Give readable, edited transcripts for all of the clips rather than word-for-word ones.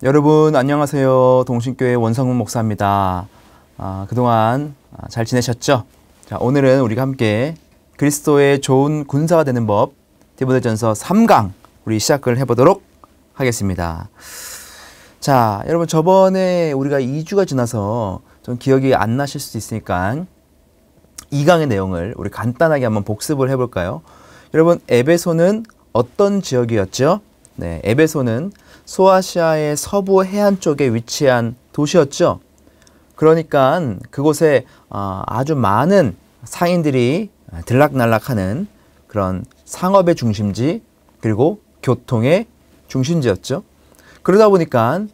여러분 안녕하세요. 동신교회 원상훈 목사입니다. 그동안 잘 지내셨죠? 자, 오늘은 우리가 함께 그리스도의 좋은 군사가 되는 법 디모데전서 3강 우리 시작을 해보도록 하겠습니다. 자, 여러분 저번에 우리가 2주가 지나서 좀 기억이 안 나실 수도 있으니까 2강의 내용을 우리 간단하게 한번 복습을 해볼까요? 여러분 에베소는 어떤 지역이었죠? 네, 에베소는 소아시아의 서부 해안 쪽에 위치한 도시였죠. 그러니까 그곳에 아주 많은 상인들이 들락날락하는 그런 상업의 중심지 그리고 교통의 중심지였죠. 그러다 보니까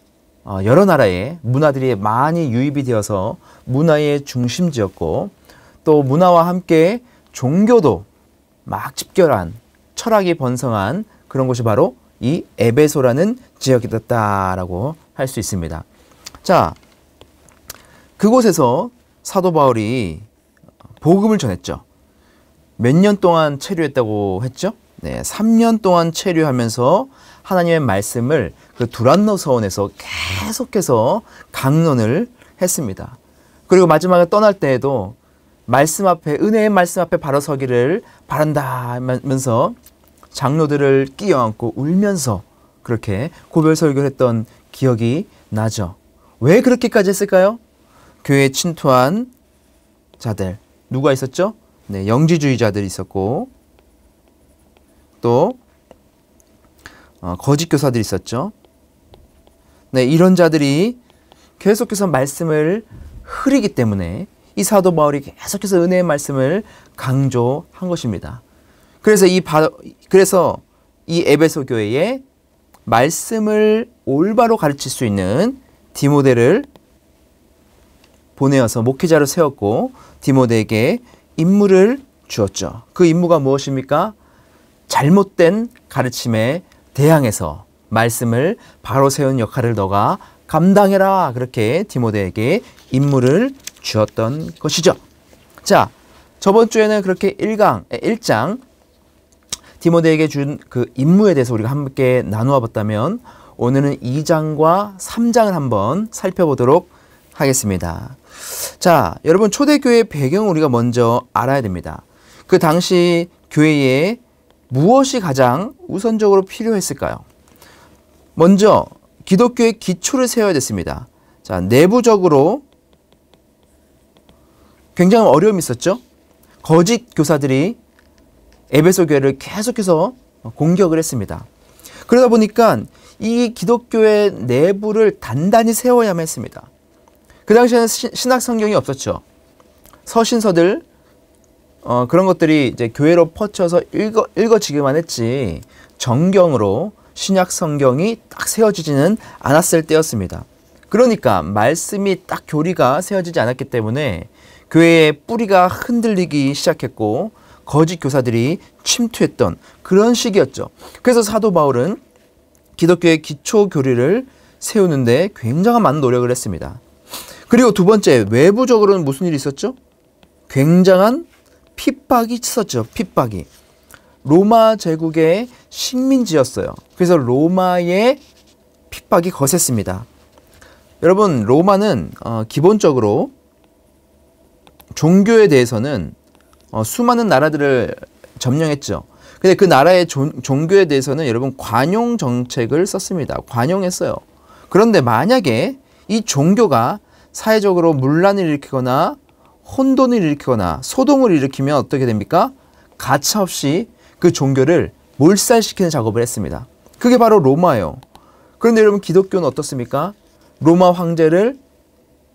여러 나라의 문화들이 많이 유입이 되어서 문화의 중심지였고 또 문화와 함께 종교도 막 집결한 철학이 번성한 그런 곳이 바로 이 에베소라는 지역이었다라고 할 수 있습니다. 자, 그곳에서 사도 바울이 복음을 전했죠. 몇 년 동안 체류했다고 했죠? 네, 3년 동안 체류하면서 하나님의 말씀을 그 두란노 서원에서 계속해서 강론을 했습니다. 그리고 마지막에 떠날 때에도 말씀 앞에 은혜의 말씀 앞에 바로 서기를 바란다 하면서 장로들을 끼어안고 울면서 그렇게 고별 설교를 했던 기억이 나죠. 왜 그렇게까지 했을까요? 교회에 침투한 자들 누가 있었죠? 네, 영지주의자들이 있었고 또 거짓 교사들이 있었죠. 네, 이런 자들이 계속해서 말씀을 흐리기 때문에 이 사도 바울이 계속해서 은혜의 말씀을 강조한 것입니다. 그래서 이 에베소 교회에 말씀을 올바로 가르칠 수 있는 디모데를 보내어서 목회자로 세웠고 디모데에게 임무를 주었죠. 그 임무가 무엇입니까? 잘못된 가르침에 대항해서 말씀을 바로 세운 역할을 너가 감당해라. 그렇게 디모데에게 임무를 주었던 것이죠. 자, 저번 주에는 그렇게 1장 디모데에게 준 그 임무에 대해서 우리가 함께 나누어 봤다면 오늘은 2장과 3장을 한번 살펴보도록 하겠습니다. 자, 여러분 초대교회의 배경을 우리가 먼저 알아야 됩니다. 그 당시 교회에 무엇이 가장 우선적으로 필요했을까요? 먼저 기독교의 기초를 세워야 됐습니다. 자, 내부적으로 굉장히 어려움이 있었죠. 거짓 교사들이 에베소 교회를 계속해서 공격을 했습니다. 그러다 보니까 이 기독교의 내부를 단단히 세워야만 했습니다. 그 당시에는 신약 성경이 없었죠. 서신서들 그런 것들이 이제 교회로 퍼쳐서 읽어지기만 했지 정경으로 신약 성경이 딱 세워지지는 않았을 때였습니다. 그러니까 말씀이 딱 교리가 세워지지 않았기 때문에 교회의 뿌리가 흔들리기 시작했고 거짓 교사들이 침투했던 그런 시기였죠. 그래서 사도 바울은 기독교의 기초 교리를 세우는데 굉장한 많은 노력을 했습니다. 그리고 두 번째, 외부적으로는 무슨 일이 있었죠? 굉장한 핍박이 있었죠. 핍박이. 로마 제국의 식민지였어요. 그래서 로마의 핍박이 거셌습니다. 여러분, 로마는 기본적으로 종교에 대해서는 수많은 나라들을 점령했죠. 근데 그 나라의 종교에 대해서는 여러분 관용 정책을 썼습니다. 관용했어요. 그런데 만약에 이 종교가 사회적으로 문란을 일으키거나 혼돈을 일으키거나 소동을 일으키면 어떻게 됩니까? 가차없이 그 종교를 몰살시키는 작업을 했습니다. 그게 바로 로마예요. 그런데 여러분 기독교는 어떻습니까? 로마 황제를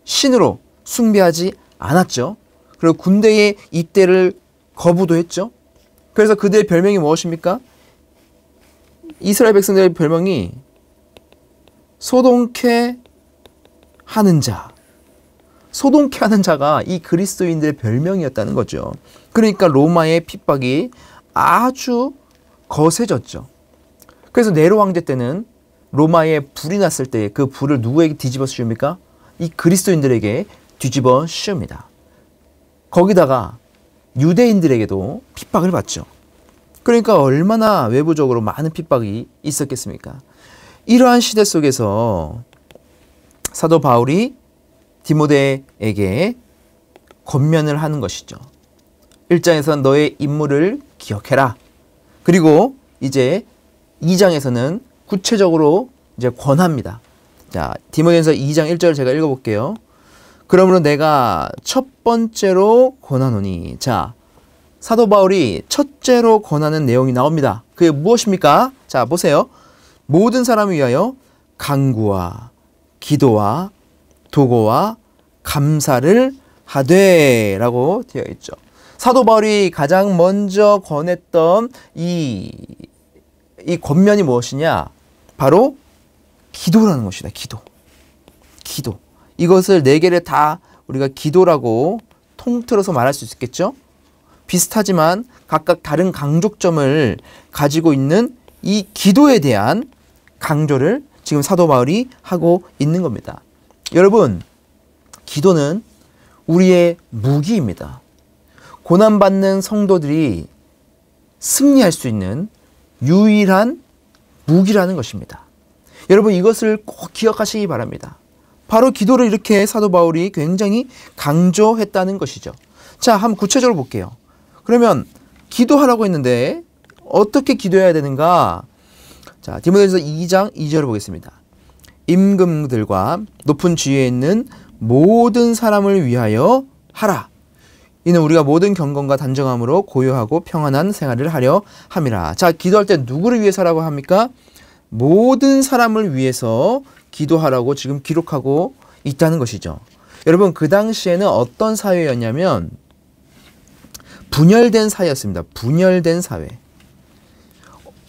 신으로 숭배하지 않았죠. 그리고 군대의 입대를 거부도 했죠. 그래서 그들의 별명이 무엇입니까? 이스라엘 백성들의 별명이 소동케 하는 자. 소동케 하는 자가 이 그리스도인들의 별명이었다는 거죠. 그러니까 로마의 핍박이 아주 거세졌죠. 그래서 네로 황제 때는 로마에 불이 났을 때 그 불을 누구에게 뒤집어 씌웁니까? 이 그리스도인들에게 뒤집어 씌웁니다. 거기다가 유대인들에게도 핍박을 받죠. 그러니까 얼마나 외부적으로 많은 핍박이 있었겠습니까? 이러한 시대 속에서 사도 바울이 디모데에게 권면을 하는 것이죠. 1장에서는 너의 임무를 기억해라. 그리고 이제 2장에서는 구체적으로 이제 권합니다. 자, 디모데전서 2장 1절을 제가 읽어볼게요. 그러므로 내가 첫 번째로 권하노니. 자, 사도 바울이 첫째로 권하는 내용이 나옵니다. 그게 무엇입니까? 자, 보세요. 모든 사람을 위하여 간구와 기도와 도고와 감사를 하되 라고 되어 있죠. 사도 바울이 가장 먼저 권했던 이 권면이 무엇이냐? 바로 기도라는 것이다. 기도. 이것을 네 개를 다 우리가 기도라고 통틀어서 말할 수 있겠죠? 비슷하지만 각각 다른 강조점을 가지고 있는 이 기도에 대한 강조를 지금 사도 바울이 하고 있는 겁니다. 여러분, 기도는 우리의 무기입니다. 고난받는 성도들이 승리할 수 있는 유일한 무기라는 것입니다. 여러분, 이것을 꼭 기억하시기 바랍니다. 바로 기도를 이렇게 사도 바울이 굉장히 강조했다는 것이죠. 자, 한번 구체적으로 볼게요. 그러면 기도하라고 했는데 어떻게 기도해야 되는가? 자, 디모데전서 2장 2절을 보겠습니다. 임금들과 높은 지위에 있는 모든 사람을 위하여 하라. 이는 우리가 모든 경건과 단정함으로 고요하고 평안한 생활을 하려 함이라. 자, 기도할 때 누구를 위해서 하라고 합니까? 모든 사람을 위해서 기도하라고 지금 기록하고 있다는 것이죠. 여러분, 그 당시에는 어떤 사회였냐면 분열된 사회였습니다. 분열된 사회.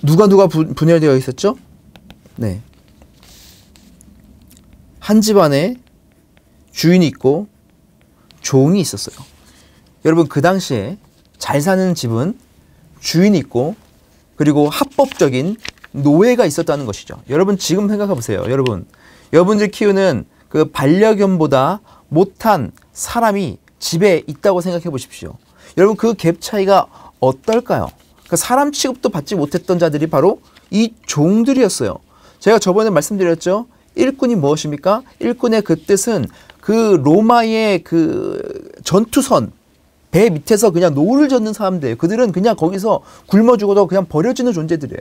누가 분열되어 있었죠? 네. 한 집안에 주인이 있고 종이 있었어요. 여러분, 그 당시에 잘 사는 집은 주인이 있고 그리고 합법적인 노예가 있었다는 것이죠. 여러분, 지금 생각해 보세요. 여러분들 키우는 그 반려견보다 못한 사람이 집에 있다고 생각해 보십시오. 여러분, 그 갭 차이가 어떨까요? 그 사람 취급도 받지 못했던 자들이 바로 이 종들이었어요. 제가 저번에 말씀드렸죠. 일꾼이 무엇입니까? 일꾼의 그 뜻은 그 로마의 그 전투선 배 밑에서 그냥 노를 젓는 사람들이에요. 그들은 그냥 거기서 굶어 죽어도 그냥 버려지는 존재들이에요.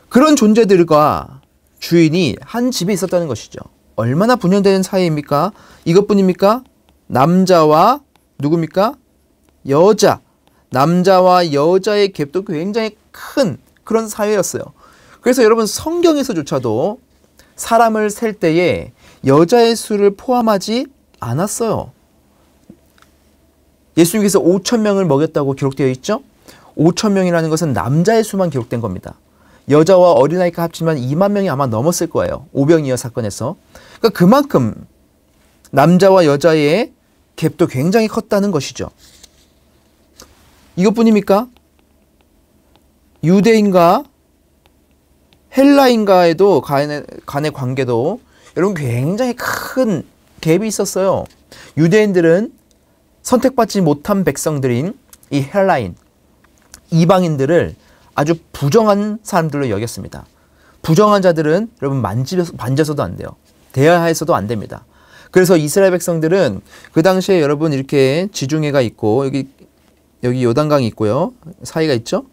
그런 존재들과 주인이 한 집에 있었다는 것이죠. 얼마나 분열된 사이입니까? 이것뿐입니까? 남자와 누굽니까? 여자. 남자와 여자의 갭도 굉장히 큰 그런 사회였어요. 그래서 여러분, 성경에서조차도 사람을 셀 때에 여자의 수를 포함하지 않았어요. 예수님께서 5,000명을 먹였다고 기록되어 있죠? 5,000명이라는 것은 남자의 수만 기록된 겁니다. 여자와 어린아이가 합치면 2만 명이 아마 넘었을 거예요. 오병이어 사건에서. 그러니까 그만큼 남자와 여자의 갭도 굉장히 컸다는 것이죠. 이것뿐입니까? 유대인과 헬라인과에도 간의 관계도 여러분 굉장히 큰 갭이 있었어요. 유대인들은 선택받지 못한 백성들인 이 헬라인, 이방인들을 아주 부정한 사람들로 여겼습니다. 부정한 자들은 여러분 만져서도 안 돼요. 대하해서도 안 됩니다. 그래서 이스라엘 백성들은 그 당시에 여러분 이렇게 지중해가 있고 여기 요단강이 있고요. 사이가 있죠?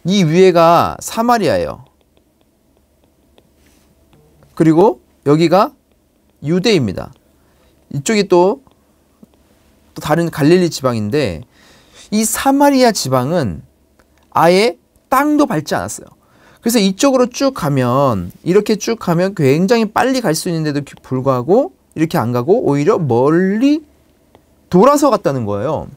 이 위에가 사마리아예요. 그리고 여기가 유대입니다. 이쪽이 또 다른 갈릴리 지방인데 이 사마리아 지방은 아예 땅도 밟지 않았어요. 그래서 이쪽으로 쭉 가면 이렇게 쭉 가면 굉장히 빨리 갈 수 있는데도 불구하고 이렇게 안 가고 오히려 멀리 돌아서 갔다는 거예요.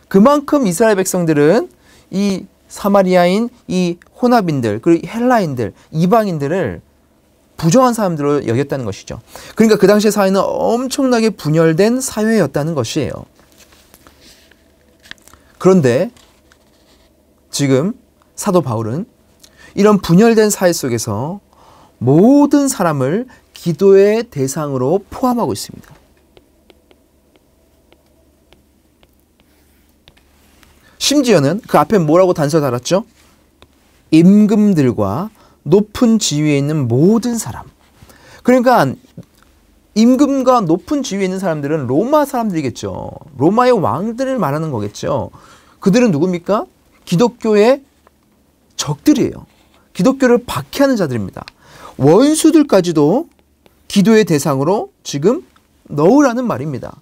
그만큼 이스라엘 백성들은 이 사마리아인 이 혼합인들 그리고 헬라인들 이방인들을 부정한 사람들로 여겼다는 것이죠. 그러니까 그 당시의 사회는 엄청나게 분열된 사회였다는 것이에요. 그런데 지금 사도 바울은 이런 분열된 사회 속에서 모든 사람을 기도의 대상으로 포함하고 있습니다. 심지어는 그 앞에 뭐라고 단서 달았죠? 임금들과 높은 지위에 있는 모든 사람. 그러니까 임금과 높은 지위에 있는 사람들은 로마 사람들이겠죠. 로마의 왕들을 말하는 거겠죠. 그들은 누굽니까? 기독교의 적들이에요. 기독교를 박해하는 자들입니다. 원수들까지도 기도의 대상으로 지금 넣으라는 말입니다.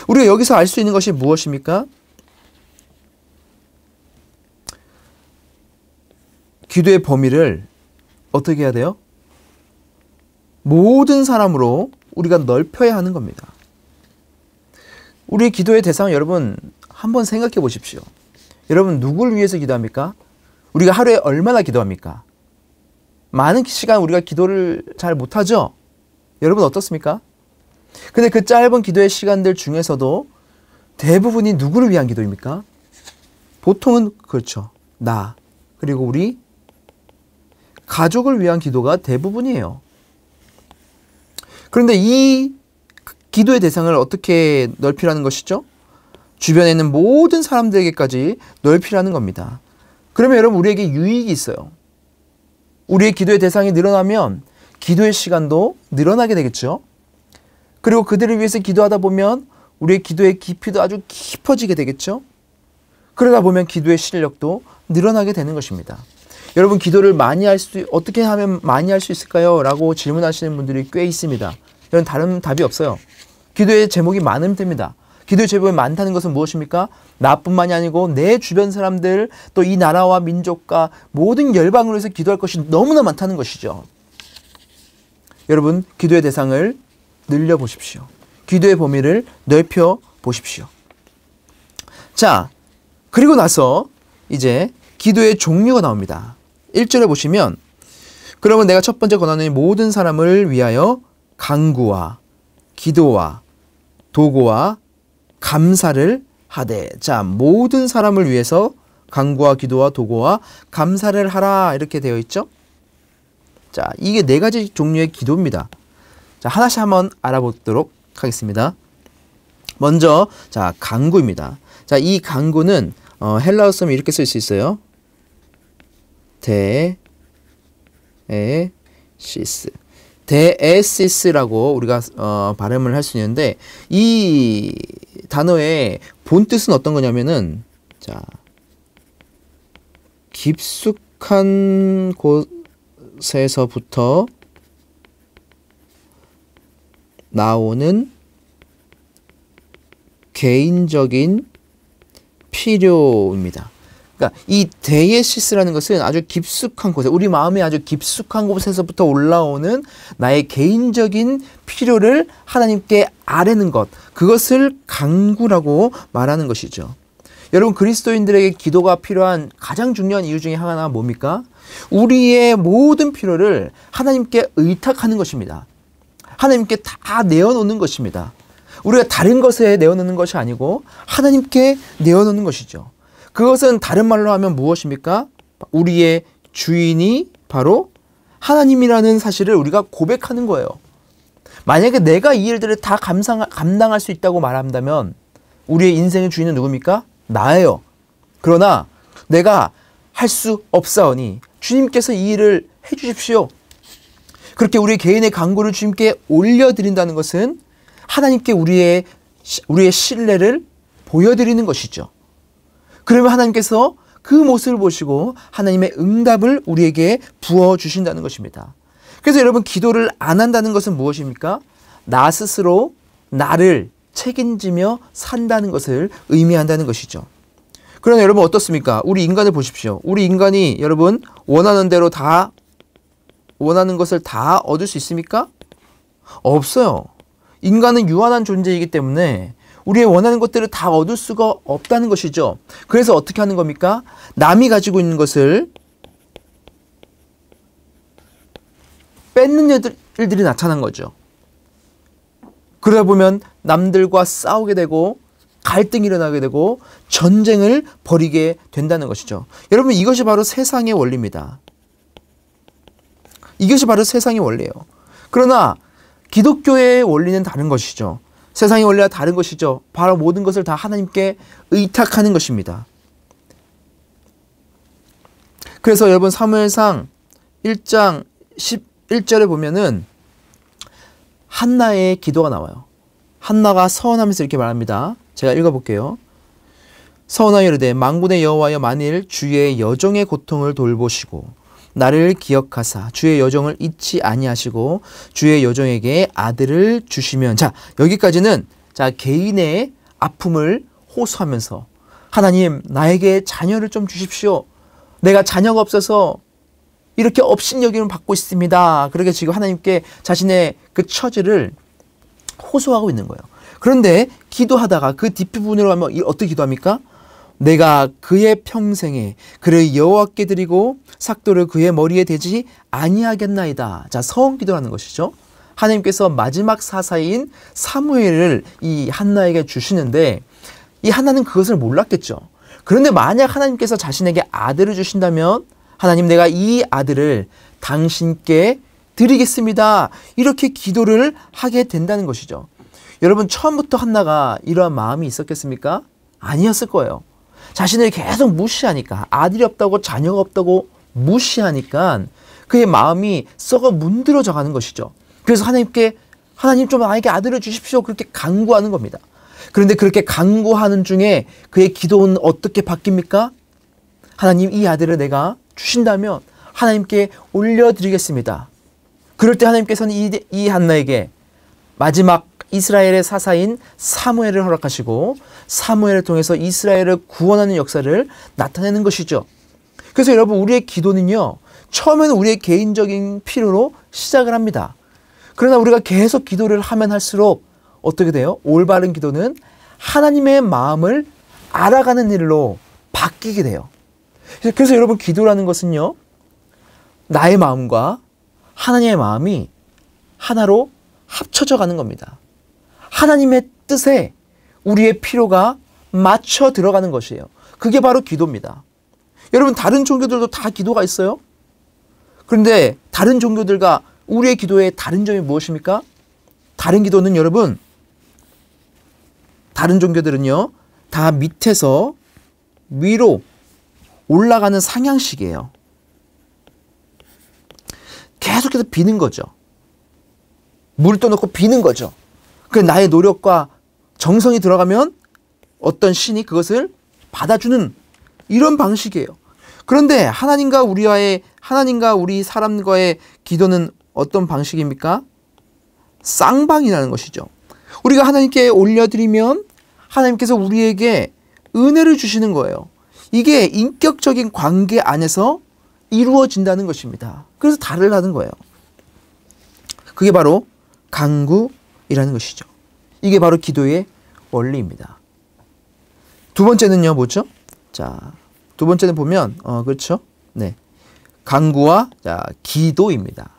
우리가 여기서 알 수 있는 것이 무엇입니까? 기도의 범위를 어떻게 해야 돼요? 모든 사람으로 우리가 넓혀야 하는 겁니다. 우리 기도의 대상은 여러분 한번 생각해 보십시오. 여러분 누구를 위해서 기도합니까? 우리가 하루에 얼마나 기도합니까? 많은 시간 우리가 기도를 잘 못하죠? 여러분 어떻습니까? 근데 그 짧은 기도의 시간들 중에서도 대부분이 누구를 위한 기도입니까? 보통은 그렇죠. 나 그리고 우리 가족을 위한 기도가 대부분이에요. 그런데 이 기도의 대상을 어떻게 넓히라는 것이죠? 주변에 있는 모든 사람들에게까지 넓히라는 겁니다. 그러면 여러분 우리에게 유익이 있어요. 우리의 기도의 대상이 늘어나면 기도의 시간도 늘어나게 되겠죠. 그리고 그들을 위해서 기도하다 보면 우리의 기도의 깊이도 아주 깊어지게 되겠죠. 그러다 보면 기도의 실력도 늘어나게 되는 것입니다. 여러분 기도를 어떻게 하면 많이 할 수 있을까요? 라고 질문하시는 분들이 꽤 있습니다. 여러분 다른 답이 없어요. 기도의 제목이 많으면 됩니다. 기도의 제목이 많다는 것은 무엇입니까? 나뿐만이 아니고 내 주변 사람들 또 이 나라와 민족과 모든 열방으로 해서 기도할 것이 너무나 많다는 것이죠. 여러분 기도의 대상을 늘려보십시오. 기도의 범위를 넓혀 보십시오. 자, 그리고 나서 이제 기도의 종류가 나옵니다. 1절에 보시면 그러면 내가 첫 번째 권하노니 모든 사람을 위하여 간구와 기도와 도고와 감사를 하되. 자, 모든 사람을 위해서 간구와 기도와 도고와 감사를 하라 이렇게 되어 있죠. 자, 이게 네 가지 종류의 기도입니다. 자, 하나씩 한번 알아보도록 하겠습니다. 먼저 자, 간구입니다. 자, 이 간구는 헬라어 쓰면 이렇게 쓸 수 있어요. 데에시스. 데에시스라고 우리가 발음을 할 수 있는데 이 단어의 본 뜻은 어떤 거냐면은 자, 깊숙한 곳에서부터 나오는 개인적인 필요입니다. 그러니까 이 데이에시스라는 것은 아주 깊숙한 곳에, 우리 마음의 아주 깊숙한 곳에서부터 올라오는 나의 개인적인 필요를 하나님께 아뢰는 것, 그것을 간구라고 말하는 것이죠. 여러분 그리스도인들에게 기도가 필요한 가장 중요한 이유 중에 하나가 뭡니까? 우리의 모든 필요를 하나님께 의탁하는 것입니다. 하나님께 다 내어놓는 것입니다. 우리가 다른 것에 내어놓는 것이 아니고 하나님께 내어놓는 것이죠. 그것은 다른 말로 하면 무엇입니까? 우리의 주인이 바로 하나님이라는 사실을 우리가 고백하는 거예요. 만약에 내가 이 일들을 다 감당할 수 있다고 말한다면 우리의 인생의 주인은 누굽니까? 나예요. 그러나 내가 할 수 없사오니 주님께서 이 일을 해주십시오. 그렇게 우리 개인의 간구를 주님께 올려드린다는 것은 하나님께 우리의 신뢰를 보여드리는 것이죠. 그러면 하나님께서 그 모습을 보시고 하나님의 응답을 우리에게 부어주신다는 것입니다. 그래서 여러분 기도를 안 한다는 것은 무엇입니까? 나 스스로 나를 책임지며 산다는 것을 의미한다는 것이죠. 그러나 여러분 어떻습니까? 우리 인간을 보십시오. 우리 인간이 여러분 원하는 대로 다 원하는 것을 다 얻을 수 있습니까? 없어요. 인간은 유한한 존재이기 때문에 우리의 원하는 것들을 다 얻을 수가 없다는 것이죠. 그래서 어떻게 하는 겁니까? 남이 가지고 있는 것을 뺏는 일들이 나타난 거죠. 그러다 보면 남들과 싸우게 되고 갈등이 일어나게 되고 전쟁을 벌이게 된다는 것이죠. 여러분 이것이 바로 세상의 원리입니다. 이것이 바로 세상의 원리예요. 그러나 기독교의 원리는 다른 것이죠. 세상의 원리와 다른 것이죠. 바로 모든 것을 다 하나님께 의탁하는 것입니다. 그래서 여러분 사무엘상 1장 11절에 보면은 한나의 기도가 나와요. 한나가 서원하면서 이렇게 말합니다. 제가 읽어볼게요. 서원하여 이르되 만군의 여호와여 만일 주의 여종의 고통을 돌보시고 나를 기억하사 주의 여종을 잊지 아니하시고 주의 여종에게 아들을 주시면, 자, 여기까지는 자 개인의 아픔을 호소하면서 하나님 나에게 자녀를 좀 주십시오. 내가 자녀가 없어서 이렇게 업신여김을 받고 있습니다. 그렇게 지금 하나님께 자신의 그 처지를 호소하고 있는 거예요. 그런데 기도하다가 그 뒷부분으로 가면 어떻게 기도합니까? 내가 그의 평생에 그를 여호와께 드리고 삭도를 그의 머리에 대지 아니하겠나이다. 자, 서원 기도라는 것이죠. 하나님께서 마지막 사사인 사무엘을 이 한나에게 주시는데 이 한나는 그것을 몰랐겠죠. 그런데 만약 하나님께서 자신에게 아들을 주신다면 하나님 내가 이 아들을 당신께 드리겠습니다. 이렇게 기도를 하게 된다는 것이죠. 여러분 처음부터 한나가 이러한 마음이 있었겠습니까? 아니었을 거예요. 자신을 계속 무시하니까, 아들이 없다고 자녀가 없다고 무시하니까 그의 마음이 썩어 문드러져 가는 것이죠. 그래서 하나님께 하나님 좀 나에게 아들을 주십시오. 그렇게 간구하는 겁니다. 그런데 그렇게 간구하는 중에 그의 기도는 어떻게 바뀝니까? 하나님 이 아들을 내가 주신다면 하나님께 올려드리겠습니다. 그럴 때 하나님께서는 이 한나에게 마지막 이스라엘의 사사인 사무엘을 허락하시고 사무엘을 통해서 이스라엘을 구원하는 역사를 나타내는 것이죠. 그래서 여러분 우리의 기도는요, 처음에는 우리의 개인적인 필요로 시작을 합니다. 그러나 우리가 계속 기도를 하면 할수록 어떻게 돼요? 올바른 기도는 하나님의 마음을 알아가는 일로 바뀌게 돼요. 그래서 여러분 기도라는 것은요, 나의 마음과 하나님의 마음이 하나로 합쳐져 가는 겁니다. 하나님의 뜻에 우리의 필요가 맞춰 들어가는 것이에요. 그게 바로 기도입니다. 여러분 다른 종교들도 다 기도가 있어요. 그런데 다른 종교들과 우리의 기도의 다른 점이 무엇입니까? 다른 기도는 여러분, 다른 종교들은요 다 밑에서 위로 올라가는 상향식이에요. 계속해서 비는 거죠. 물을 떠놓고 비는 거죠. 그 나의 노력과 정성이 들어가면 어떤 신이 그것을 받아주는 이런 방식이에요. 그런데 하나님과 우리 사람과의 기도는 어떤 방식입니까? 쌍방이라는 것이죠. 우리가 하나님께 올려드리면 하나님께서 우리에게 은혜를 주시는 거예요. 이게 인격적인 관계 안에서 이루어진다는 것입니다. 그래서 달을 하는 거예요. 그게 바로 간구이라는 것이죠. 이게 바로 기도의 원리입니다. 두 번째는요, 뭐죠? 자, 두 번째는 보면, 그렇죠? 네. 간구와, 자, 기도입니다.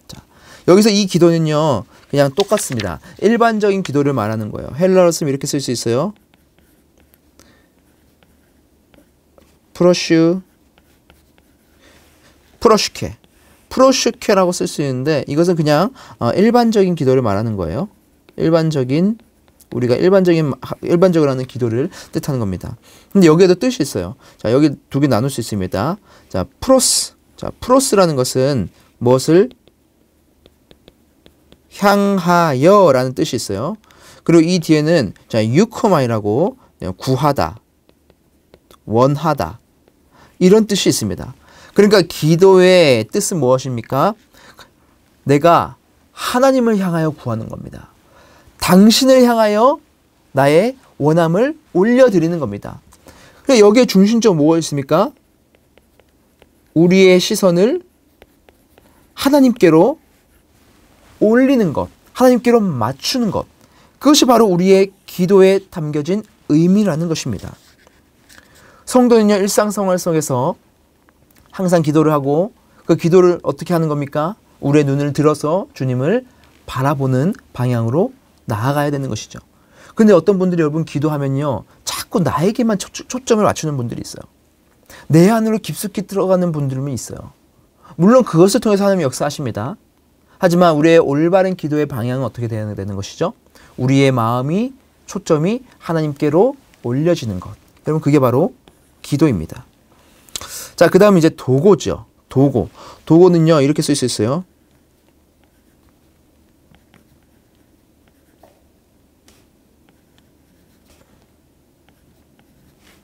자, 여기서 이 기도는요, 그냥 똑같습니다. 일반적인 기도를 말하는 거예요. 헬라어로 쓰면 이렇게 쓸 수 있어요. 프로슈케라고 쓸 수 있는데 이것은 그냥 일반적인 기도를 말하는 거예요. 우리가 일반적으로 하는 기도를 뜻하는 겁니다. 근데 여기에도 뜻이 있어요. 자, 여기 두 개 나눌 수 있습니다. 자, 프로스라는 것은 무엇을 향하여라는 뜻이 있어요. 그리고 이 뒤에는 자, 유코마이라고 구하다, 원하다 이런 뜻이 있습니다. 그러니까 기도의 뜻은 무엇입니까? 내가 하나님을 향하여 구하는 겁니다. 당신을 향하여 나의 원함을 올려드리는 겁니다. 그러니까 여기에 중심적으로 뭐가 있습니까? 우리의 시선을 하나님께로 올리는 것, 하나님께로 맞추는 것. 그것이 바로 우리의 기도에 담겨진 의미라는 것입니다. 성도는요, 일상생활 속에서 항상 기도를 하고 그 기도를 어떻게 하는 겁니까? 우리의 눈을 들어서 주님을 바라보는 방향으로 나아가야 되는 것이죠. 근데 어떤 분들이 여러분 기도하면요, 자꾸 나에게만 초점을 맞추는 분들이 있어요. 내 안으로 깊숙이 들어가는 분들이 있어요. 물론 그것을 통해서 하나님이 역사하십니다. 하지만 우리의 올바른 기도의 방향은 어떻게 되어야 되는 것이죠? 우리의 마음이 초점이 하나님께로 올려지는 것. 여러분 그게 바로 기도입니다. 자, 그 다음 이제 도고죠. 도고. 도고는요, 이렇게 쓸 수 있어요.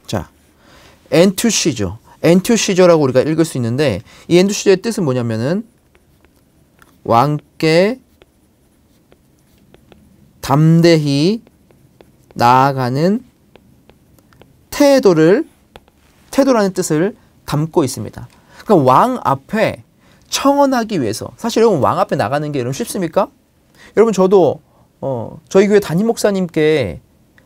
자, 엔투시조. 엔투시조라고 우리가 읽을 수 있는데, 이 엔투시조의 뜻은 뭐냐면은, 왕께 담대히 나아가는 태도라는 뜻을 담고 있습니다. 그러니까 왕 앞에 청언하기 위해서, 사실 여러분 왕 앞에 나가는 게 여러분 쉽습니까? 여러분 저도 저희 교회 담임 목사님께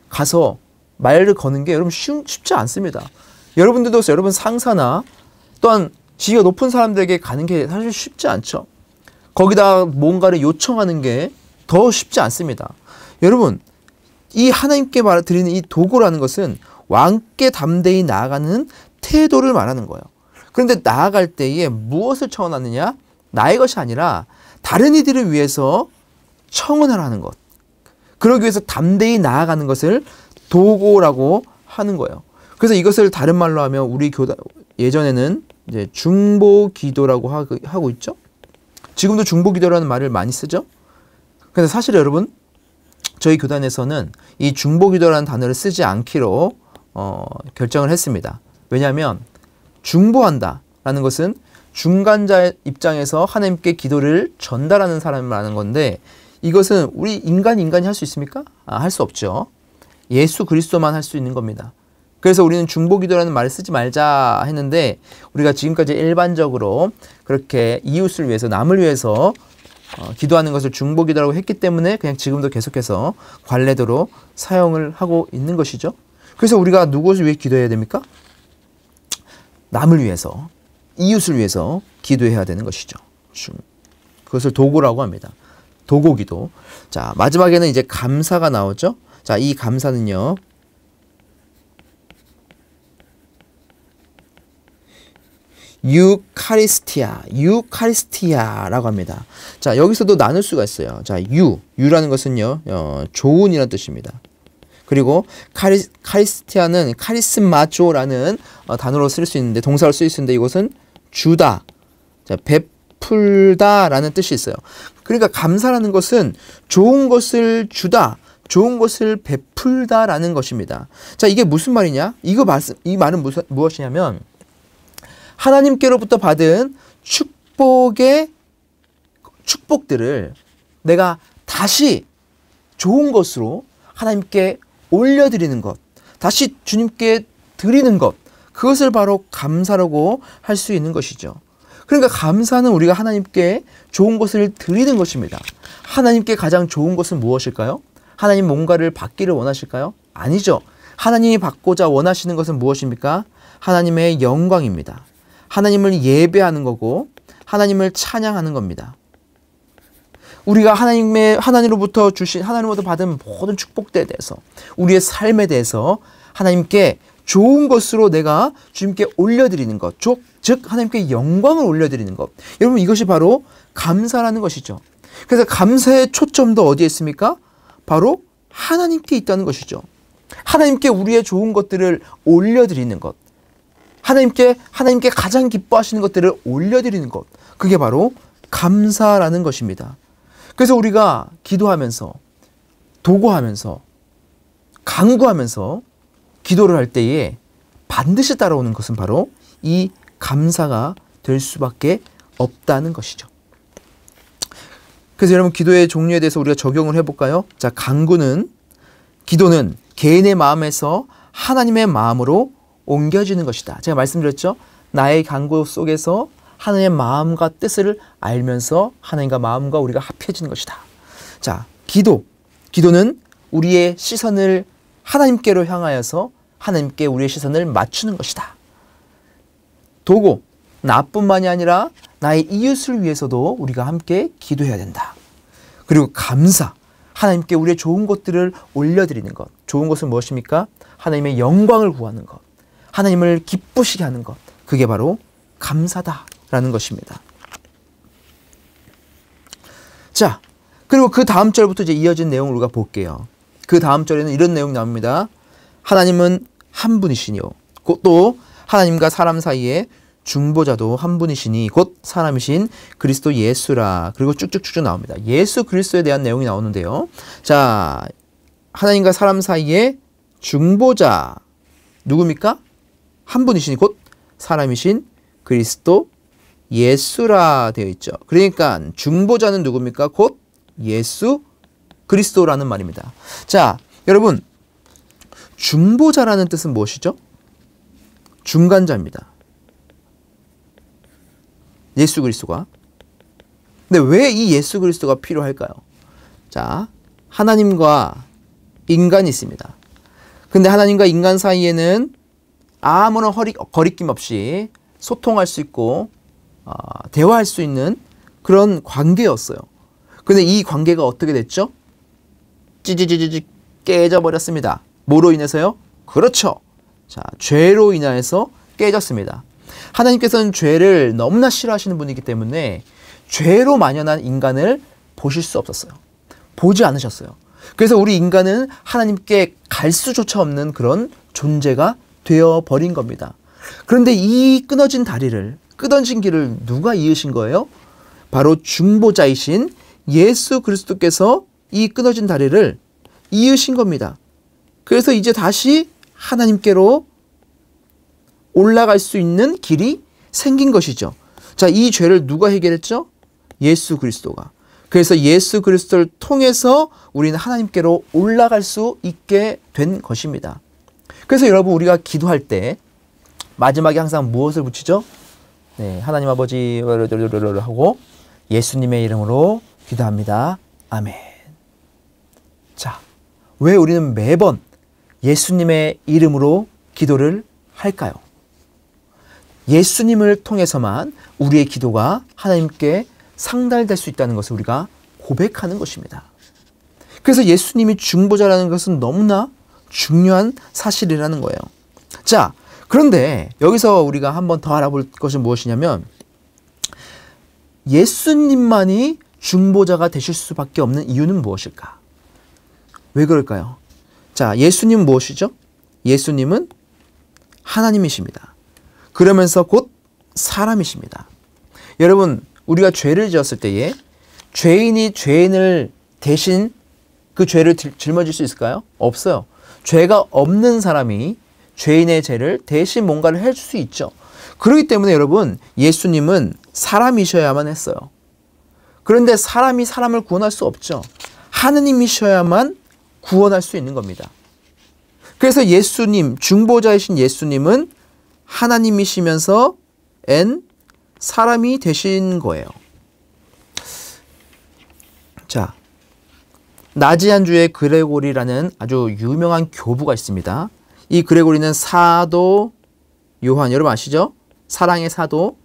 가서 말을 거는 게 여러분 쉽지 않습니다. 여러분들도 여러분 상사나 또한 지위가 높은 사람들에게 가는 게 사실 쉽지 않죠. 거기다 뭔가를 요청하는 게 더 쉽지 않습니다. 여러분, 이 하나님께 드리는 이 도구라는 것은 왕께 담대히 나아가는 태도를 말하는 거예요. 그런데 나아갈 때에 무엇을 청원하느냐? 나의 것이 아니라 다른 이들을 위해서 청원하라는 것. 그러기 위해서 담대히 나아가는 것을 도구라고 하는 거예요. 그래서 이것을 다른 말로 하면 우리 교단 예전에는 이제 중보기도라고 하고 있죠. 지금도 중보기도라는 말을 많이 쓰죠. 그래서 사실 여러분 저희 교단에서는 이 중보기도라는 단어를 쓰지 않기로 결정을 했습니다. 왜냐하면 중보한다라는 것은 중간자의 입장에서 하나님께 기도를 전달하는 사람을 말하는 건데, 이것은 우리 인간이 할 수 있습니까? 할 수 없죠. 예수 그리스도만 할 수 있는 겁니다. 그래서 우리는 중보기도라는 말을 쓰지 말자 했는데, 우리가 지금까지 일반적으로 그렇게 이웃을 위해서, 남을 위해서 기도하는 것을 중보기도라고 했기 때문에 그냥 지금도 계속해서 관례도로 사용을 하고 있는 것이죠. 그래서 우리가 누구를 위해 기도해야 됩니까? 남을 위해서, 이웃을 위해서 기도해야 되는 것이죠. 그것을 도구라고 합니다. 도구기도. 자, 마지막에는 이제 감사가 나오죠. 자, 이 감사는요, 유카리스티아라고 합니다. 자, 여기서도 나눌 수가 있어요. 자, 유라는 것은요, 좋은이라는 뜻입니다. 그리고 카리스티아는 카리스마조라는 단어로 쓸 수 있는데, 동사로 쓸 수 있는데, 이것은 주다, 자, 베풀다라는 뜻이 있어요. 그러니까 감사라는 것은 좋은 것을 주다, 좋은 것을 베풀다라는 것입니다. 자, 이게 무슨 말이냐? 이 말은 무엇이냐면, 하나님께로부터 받은 축복들을 내가 다시 좋은 것으로 하나님께 올려드리는 것, 다시 주님께 드리는 것, 그것을 바로 감사라고 할 수 있는 것이죠. 그러니까 감사는 우리가 하나님께 좋은 것을 드리는 것입니다. 하나님께 가장 좋은 것은 무엇일까요? 하나님 뭔가를 받기를 원하실까요? 아니죠. 하나님이 받고자 원하시는 것은 무엇입니까? 하나님의 영광입니다. 하나님을 예배하는 거고 하나님을 찬양하는 겁니다. 우리가 하나님으로부터 받은 모든 축복들에 대해서, 우리의 삶에 대해서 하나님께 좋은 것으로 내가 주님께 올려드리는 것, 즉 하나님께 영광을 올려드리는 것. 여러분, 이것이 바로 감사라는 것이죠. 그래서 감사의 초점도 어디에 있습니까? 바로 하나님께 있다는 것이죠. 하나님께 우리의 좋은 것들을 올려드리는 것, 하나님께 가장 기뻐하시는 것들을 올려드리는 것, 그게 바로 감사라는 것입니다. 그래서 우리가 기도하면서, 도구하면서, 간구하면서 기도를 할 때에 반드시 따라오는 것은 바로 이 감사가 될 수밖에 없다는 것이죠. 그래서 여러분, 기도의 종류에 대해서 우리가 적용을 해볼까요? 자, 기도는 개인의 마음에서 하나님의 마음으로 옮겨지는 것이다. 제가 말씀드렸죠? 나의 간구 속에서 하나님의 마음과 뜻을 알면서 하나님과 마음과 우리가 합해지는 것이다. 자, 기도는 우리의 시선을 하나님께로 향하여서 하나님께 우리의 시선을 맞추는 것이다. 도구, 나뿐만이 아니라 나의 이웃을 위해서도 우리가 함께 기도해야 된다. 그리고 감사, 하나님께 우리의 좋은 것들을 올려드리는 것. 좋은 것은 무엇입니까? 하나님의 영광을 구하는 것, 하나님을 기쁘시게 하는 것, 그게 바로 감사다라는 것입니다. 자, 그리고 그 다음 절부터 이제 이어진 내용을 우리가 볼게요. 그 다음 절에는 이런 내용이 나옵니다. 하나님은 한 분이시뇨. 또 하나님과 사람 사이에 중보자도 한 분이시니 곧 사람이신 그리스도 예수라. 그리고 쭉쭉쭉쭉 나옵니다. 예수 그리스도에 대한 내용이 나오는데요. 자, 하나님과 사람 사이의 중보자 누굽니까? 한 분이시니 곧 사람이신 그리스도 예수라 되어 있죠. 그러니까 중보자는 누굽니까? 곧 예수 그리스도라는 말입니다. 자, 여러분, 중보자라는 뜻은 무엇이죠? 중간자입니다. 예수 그리스도가. 근데 왜 이 예수 그리스도가 필요할까요? 자, 하나님과 인간이 있습니다. 근데 하나님과 인간 사이에는 아무런 거리낌 없이 소통할 수 있고 대화할 수 있는 그런 관계였어요. 근데 이 관계가 어떻게 됐죠? 찌지지지 깨져버렸습니다. 뭐로 인해서요? 그렇죠. 자, 죄로 인해서 깨졌습니다. 하나님께서는 죄를 너무나 싫어하시는 분이기 때문에 죄로 만연한 인간을 보실 수 없었어요. 보지 않으셨어요. 그래서 우리 인간은 하나님께 갈 수조차 없는 그런 존재가 되어버린 겁니다. 그런데 이 끊어진 다리를, 끊어진 길을 누가 이으신 거예요? 바로 중보자이신 예수 그리스도께서 이 끊어진 다리를 이으신 겁니다. 그래서 이제 다시 하나님께로 올라갈 수 있는 길이 생긴 것이죠. 자, 이 죄를 누가 해결했죠? 예수 그리스도가. 그래서 예수 그리스도를 통해서 우리는 하나님께로 올라갈 수 있게 된 것입니다. 그래서 여러분, 우리가 기도할 때 마지막에 항상 무엇을 붙이죠? 네, 하나님 아버지 하고 예수님의 이름으로 기도합니다. 아멘. 자, 왜 우리는 매번 예수님의 이름으로 기도를 할까요? 예수님을 통해서만 우리의 기도가 하나님께 상달될 수 있다는 것을 우리가 고백하는 것입니다. 그래서 예수님이 중보자라는 것은 너무나 중요한 사실이라는 거예요. 자, 그런데 여기서 우리가 한번 더 알아볼 것은 무엇이냐면 예수님만이 중보자가 되실 수밖에 없는 이유는 무엇일까? 왜 그럴까요? 자, 예수님은 무엇이죠? 예수님은 하나님이십니다. 그러면서 곧 사람이십니다. 여러분, 우리가 죄를 지었을 때에 죄인이 죄인을 대신 그 죄를 짊어질 수 있을까요? 없어요. 죄가 없는 사람이 죄인의 죄를 대신 뭔가를 해줄 수 있죠. 그렇기 때문에 여러분, 예수님은 사람이셔야만 했어요. 그런데 사람이 사람을 구원할 수 없죠. 하느님이셔야만 구원할 수 있는 겁니다. 그래서 예수님, 중보자이신 예수님은 하나님이시면서 사람이 되신 거예요. 자, 나지안주의 그레고리라는 아주 유명한 교부가 있습니다. 이 그레고리는 사도 요한, 여러분 아시죠? 사랑의 사도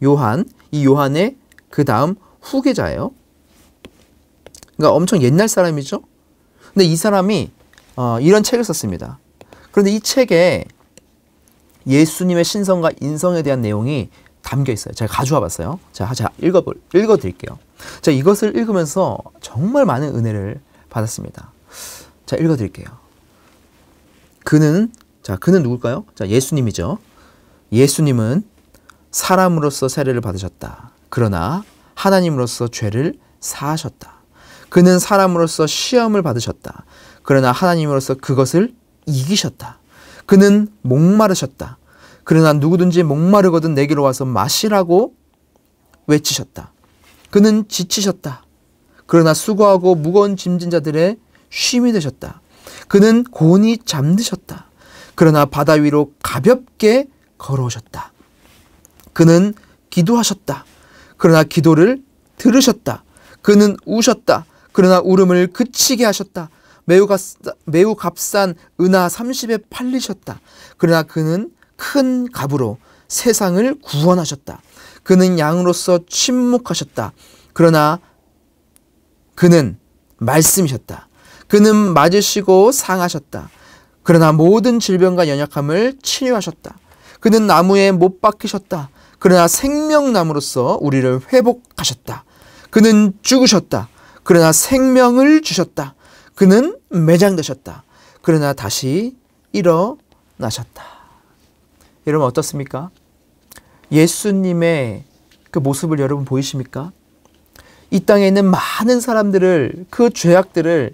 요한, 이 요한의 그 다음 후계자예요. 그러니까 엄청 옛날 사람이죠. 근데 이 사람이 이런 책을 썼습니다. 그런데 이 책에 예수님의 신성과 인성에 대한 내용이 담겨 있어요. 제가 가져와 봤어요. 자, 읽어드릴게요. 자, 이것을 읽으면서 정말 많은 은혜를 받았습니다. 자, 읽어드릴게요. 그는 누굴까요? 자, 예수님이죠. 예수님은 사람으로서 세례를 받으셨다. 그러나 하나님으로서 죄를 사하셨다. 그는 사람으로서 시험을 받으셨다. 그러나 하나님으로서 그것을 이기셨다. 그는 목마르셨다. 그러나 누구든지 목마르거든 내게로 와서 마시라고 외치셨다. 그는 지치셨다. 그러나 수고하고 무거운 짐진 자들의 쉼이 되셨다. 그는 곤히 잠드셨다. 그러나 바다 위로 가볍게 걸어오셨다. 그는 기도하셨다. 그러나 기도를 들으셨다. 그는 우셨다. 그러나 울음을 그치게 하셨다. 매우 값싼 은하 30에 팔리셨다. 그러나 그는 큰 값으로 세상을 구원하셨다. 그는 양으로서 침묵하셨다. 그러나 그는 말씀이셨다. 그는 맞으시고 상하셨다. 그러나 모든 질병과 연약함을 치료하셨다. 그는 나무에 못 박히셨다. 그러나 생명나무로서 우리를 회복하셨다. 그는 죽으셨다. 그러나 생명을 주셨다. 그는 매장되셨다. 그러나 다시 일어나셨다. 여러분 어떻습니까? 예수님의 그 모습을 여러분 보이십니까? 이 땅에 있는 많은 사람들을, 그 죄악들을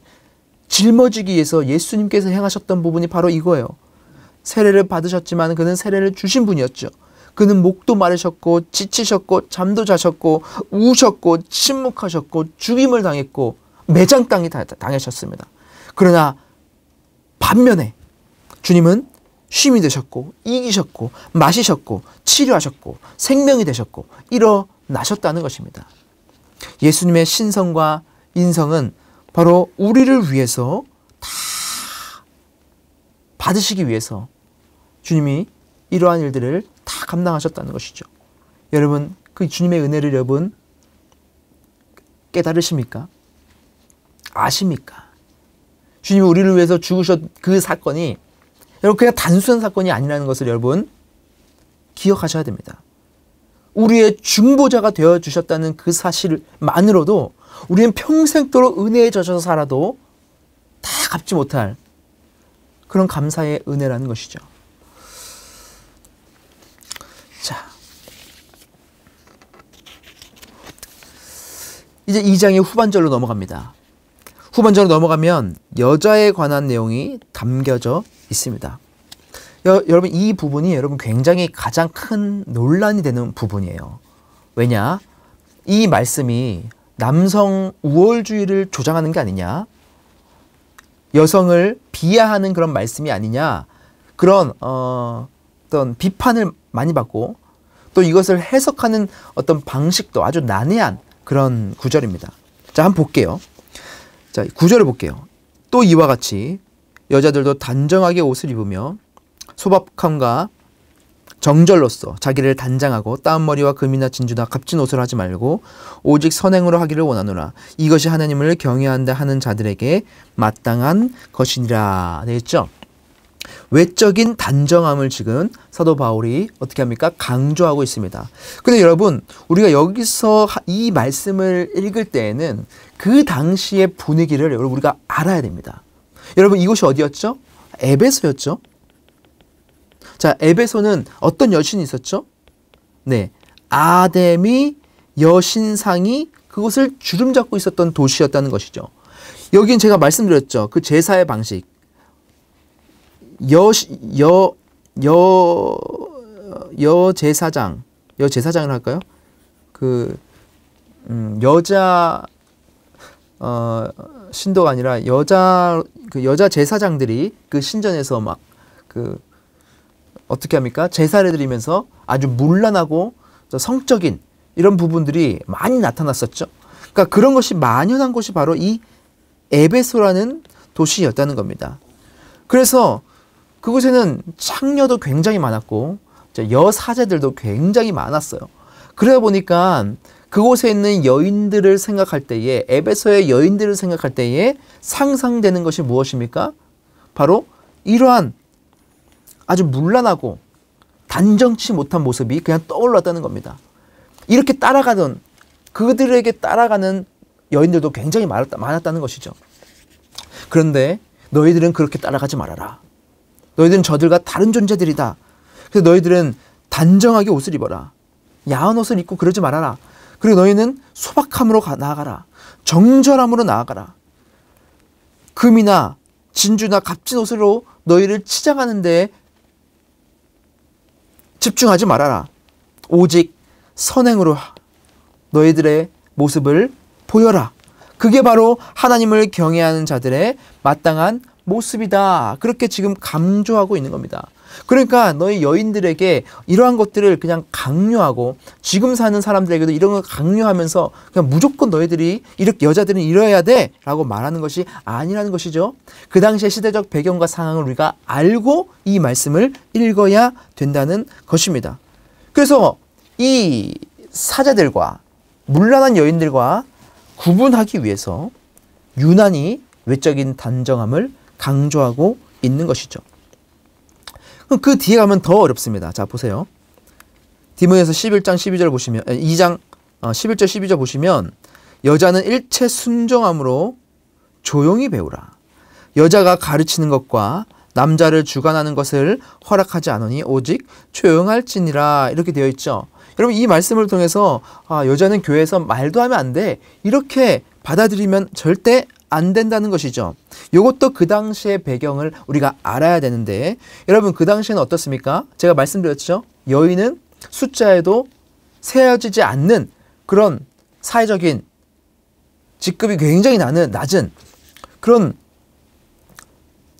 짊어지기 위해서 예수님께서 행하셨던 부분이 바로 이거예요. 세례를 받으셨지만 그는 세례를 주신 분이었죠. 그는 목도 마르셨고 지치셨고 잠도 자셨고 우셨고 침묵하셨고 죽임을 당했고 매장당이 당하셨습니다. 그러나 반면에 주님은 쉼이 되셨고 이기셨고 마시셨고 치료하셨고 생명이 되셨고 일어나셨다는 것입니다. 예수님의 신성과 인성은 바로 우리를 위해서 다 받으시기 위해서 주님이 이러한 일들을 다 감당하셨다는 것이죠. 여러분, 그 주님의 은혜를 여러분 깨달으십니까? 아십니까? 주님이 우리를 위해서 죽으셨 그 사건이 여러분 그냥 단순한 사건이 아니라는 것을 여러분 기억하셔야 됩니다. 우리의 중보자가 되어주셨다는 그 사실만으로도 우리는 평생도록 은혜에 젖어서 살아도 다 갚지 못할 그런 감사의 은혜라는 것이죠. 자, 이제 2장의 후반절로 넘어갑니다. 후반절로 넘어가면 여자에 관한 내용이 담겨져 있습니다. 여러분 이 부분이 여러분 굉장히 가장 큰 논란이 되는 부분이에요. 왜냐? 이 말씀이 남성 우월주의를 조장하는 게 아니냐? 여성을 비하하는 그런 말씀이 아니냐? 그런 어떤 비판을 많이 받고 또 이것을 해석하는 어떤 방식도 아주 난해한 그런 구절입니다. 자, 한번 볼게요. 자, 구절을 볼게요. 또 이와 같이 여자들도 단정하게 옷을 입으며 소박함과 정절로서 자기를 단장하고 따은 머리와 금이나 진주나 값진 옷을 하지 말고 오직 선행으로 하기를 원하노라. 이것이 하나님을 경외한다 하는 자들에게 마땅한 것이니라. 되겠죠? 외적인 단정함을 지금 사도 바울이 어떻게 합니까? 강조하고 있습니다. 근데 여러분, 우리가 여기서 이 말씀을 읽을 때에는 그 당시의 분위기를 여러분 우리가 알아야 됩니다. 여러분 이곳이 어디였죠? 에베소였죠? 자, 에베소는 어떤 여신이 있었죠? 네, 아데미 여신상이 그곳을 주름잡고 있었던 도시였다는 것이죠. 여긴 제가 말씀드렸죠. 그 제사의 방식. 여제사장을 할까요? 여자 신도가 아니라 여자 제사장들이 그 신전에서 막 어떻게 합니까? 제사를 드리면서 아주 문란하고 성적인 이런 부분들이 많이 나타났었죠. 그러니까 그런 것이 만연한 곳이 바로 이 에베소라는 도시였다는 겁니다. 그래서 그곳에는 창녀도 굉장히 많았고 여사제들도 굉장히 많았어요. 그러다 보니까 그곳에 있는 여인들을 생각할 때에, 에베소의 여인들을 생각할 때에 상상되는 것이 무엇입니까? 바로 이러한 아주 문란하고 단정치 못한 모습이 그냥 떠올랐다는 겁니다. 이렇게 따라가던, 그들에게 따라가는 여인들도 굉장히 많았다는 것이죠. 그런데 너희들은 그렇게 따라가지 말아라. 너희들은 저들과 다른 존재들이다. 그래서 너희들은 단정하게 옷을 입어라. 야한 옷을 입고 그러지 말아라. 그리고 너희는 소박함으로 나아가라. 정절함으로 나아가라. 금이나 진주나 값진 옷으로 너희를 치장하는 데 집중하지 말아라. 오직 선행으로 너희들의 모습을 보여라. 그게 바로 하나님을 경외하는 자들의 마땅한 모습이다. 그렇게 지금 강조하고 있는 겁니다. 그러니까 너희 여인들에게 이러한 것들을 그냥 강요하고 지금 사는 사람들에게도 이런 걸 강요하면서 그냥 무조건 너희들이 이렇게 여자들은 이래야 돼 라고 말하는 것이 아니라는 것이죠. 그 당시의 시대적 배경과 상황을 우리가 알고 이 말씀을 읽어야 된다는 것입니다. 그래서 이 사제들과 문란한 여인들과 구분하기 위해서 유난히 외적인 단정함을 강조하고 있는 것이죠. 그럼 그 뒤에 가면 더 어렵습니다. 자, 보세요. 디모데서 11장 12절 보시면 2장 11절 12절 보시면 여자는 일체 순종함으로 조용히 배우라. 여자가 가르치는 것과 남자를 주관하는 것을 허락하지 않으니 오직 조용할지니라 이렇게 되어 있죠. 여러분 이 말씀을 통해서 여자는 교회에서 말도 하면 안 돼. 이렇게 받아들이면 절대 안 된다는 것이죠. 이것도 그 당시의 배경을 우리가 알아야 되는데 여러분 그 당시에는 어떻습니까? 제가 말씀드렸죠. 여인은 숫자에도 세어지지 않는 그런 사회적인 직급이 굉장히 낮은 그런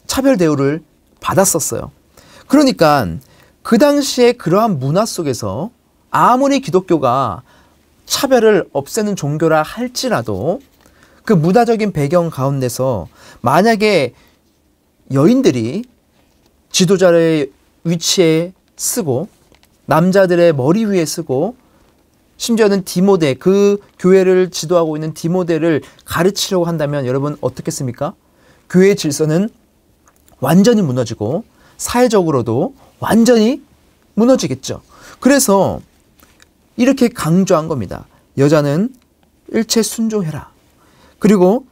차별 대우를 받았었어요. 그러니까 그 당시에 그러한 문화 속에서 아무리 기독교가 차별을 없애는 종교라 할지라도 그 문화적인 배경 가운데서 만약에 여인들이 지도자의 위치에 쓰고 남자들의 머리 위에 쓰고 심지어는 디모데, 그 교회를 지도하고 있는 디모데를 가르치려고 한다면 여러분 어떻겠습니까? 교회의 질서는 완전히 무너지고 사회적으로도 완전히 무너지겠죠. 그래서 이렇게 강조한 겁니다. 여자는 일체 순종해라. 그리고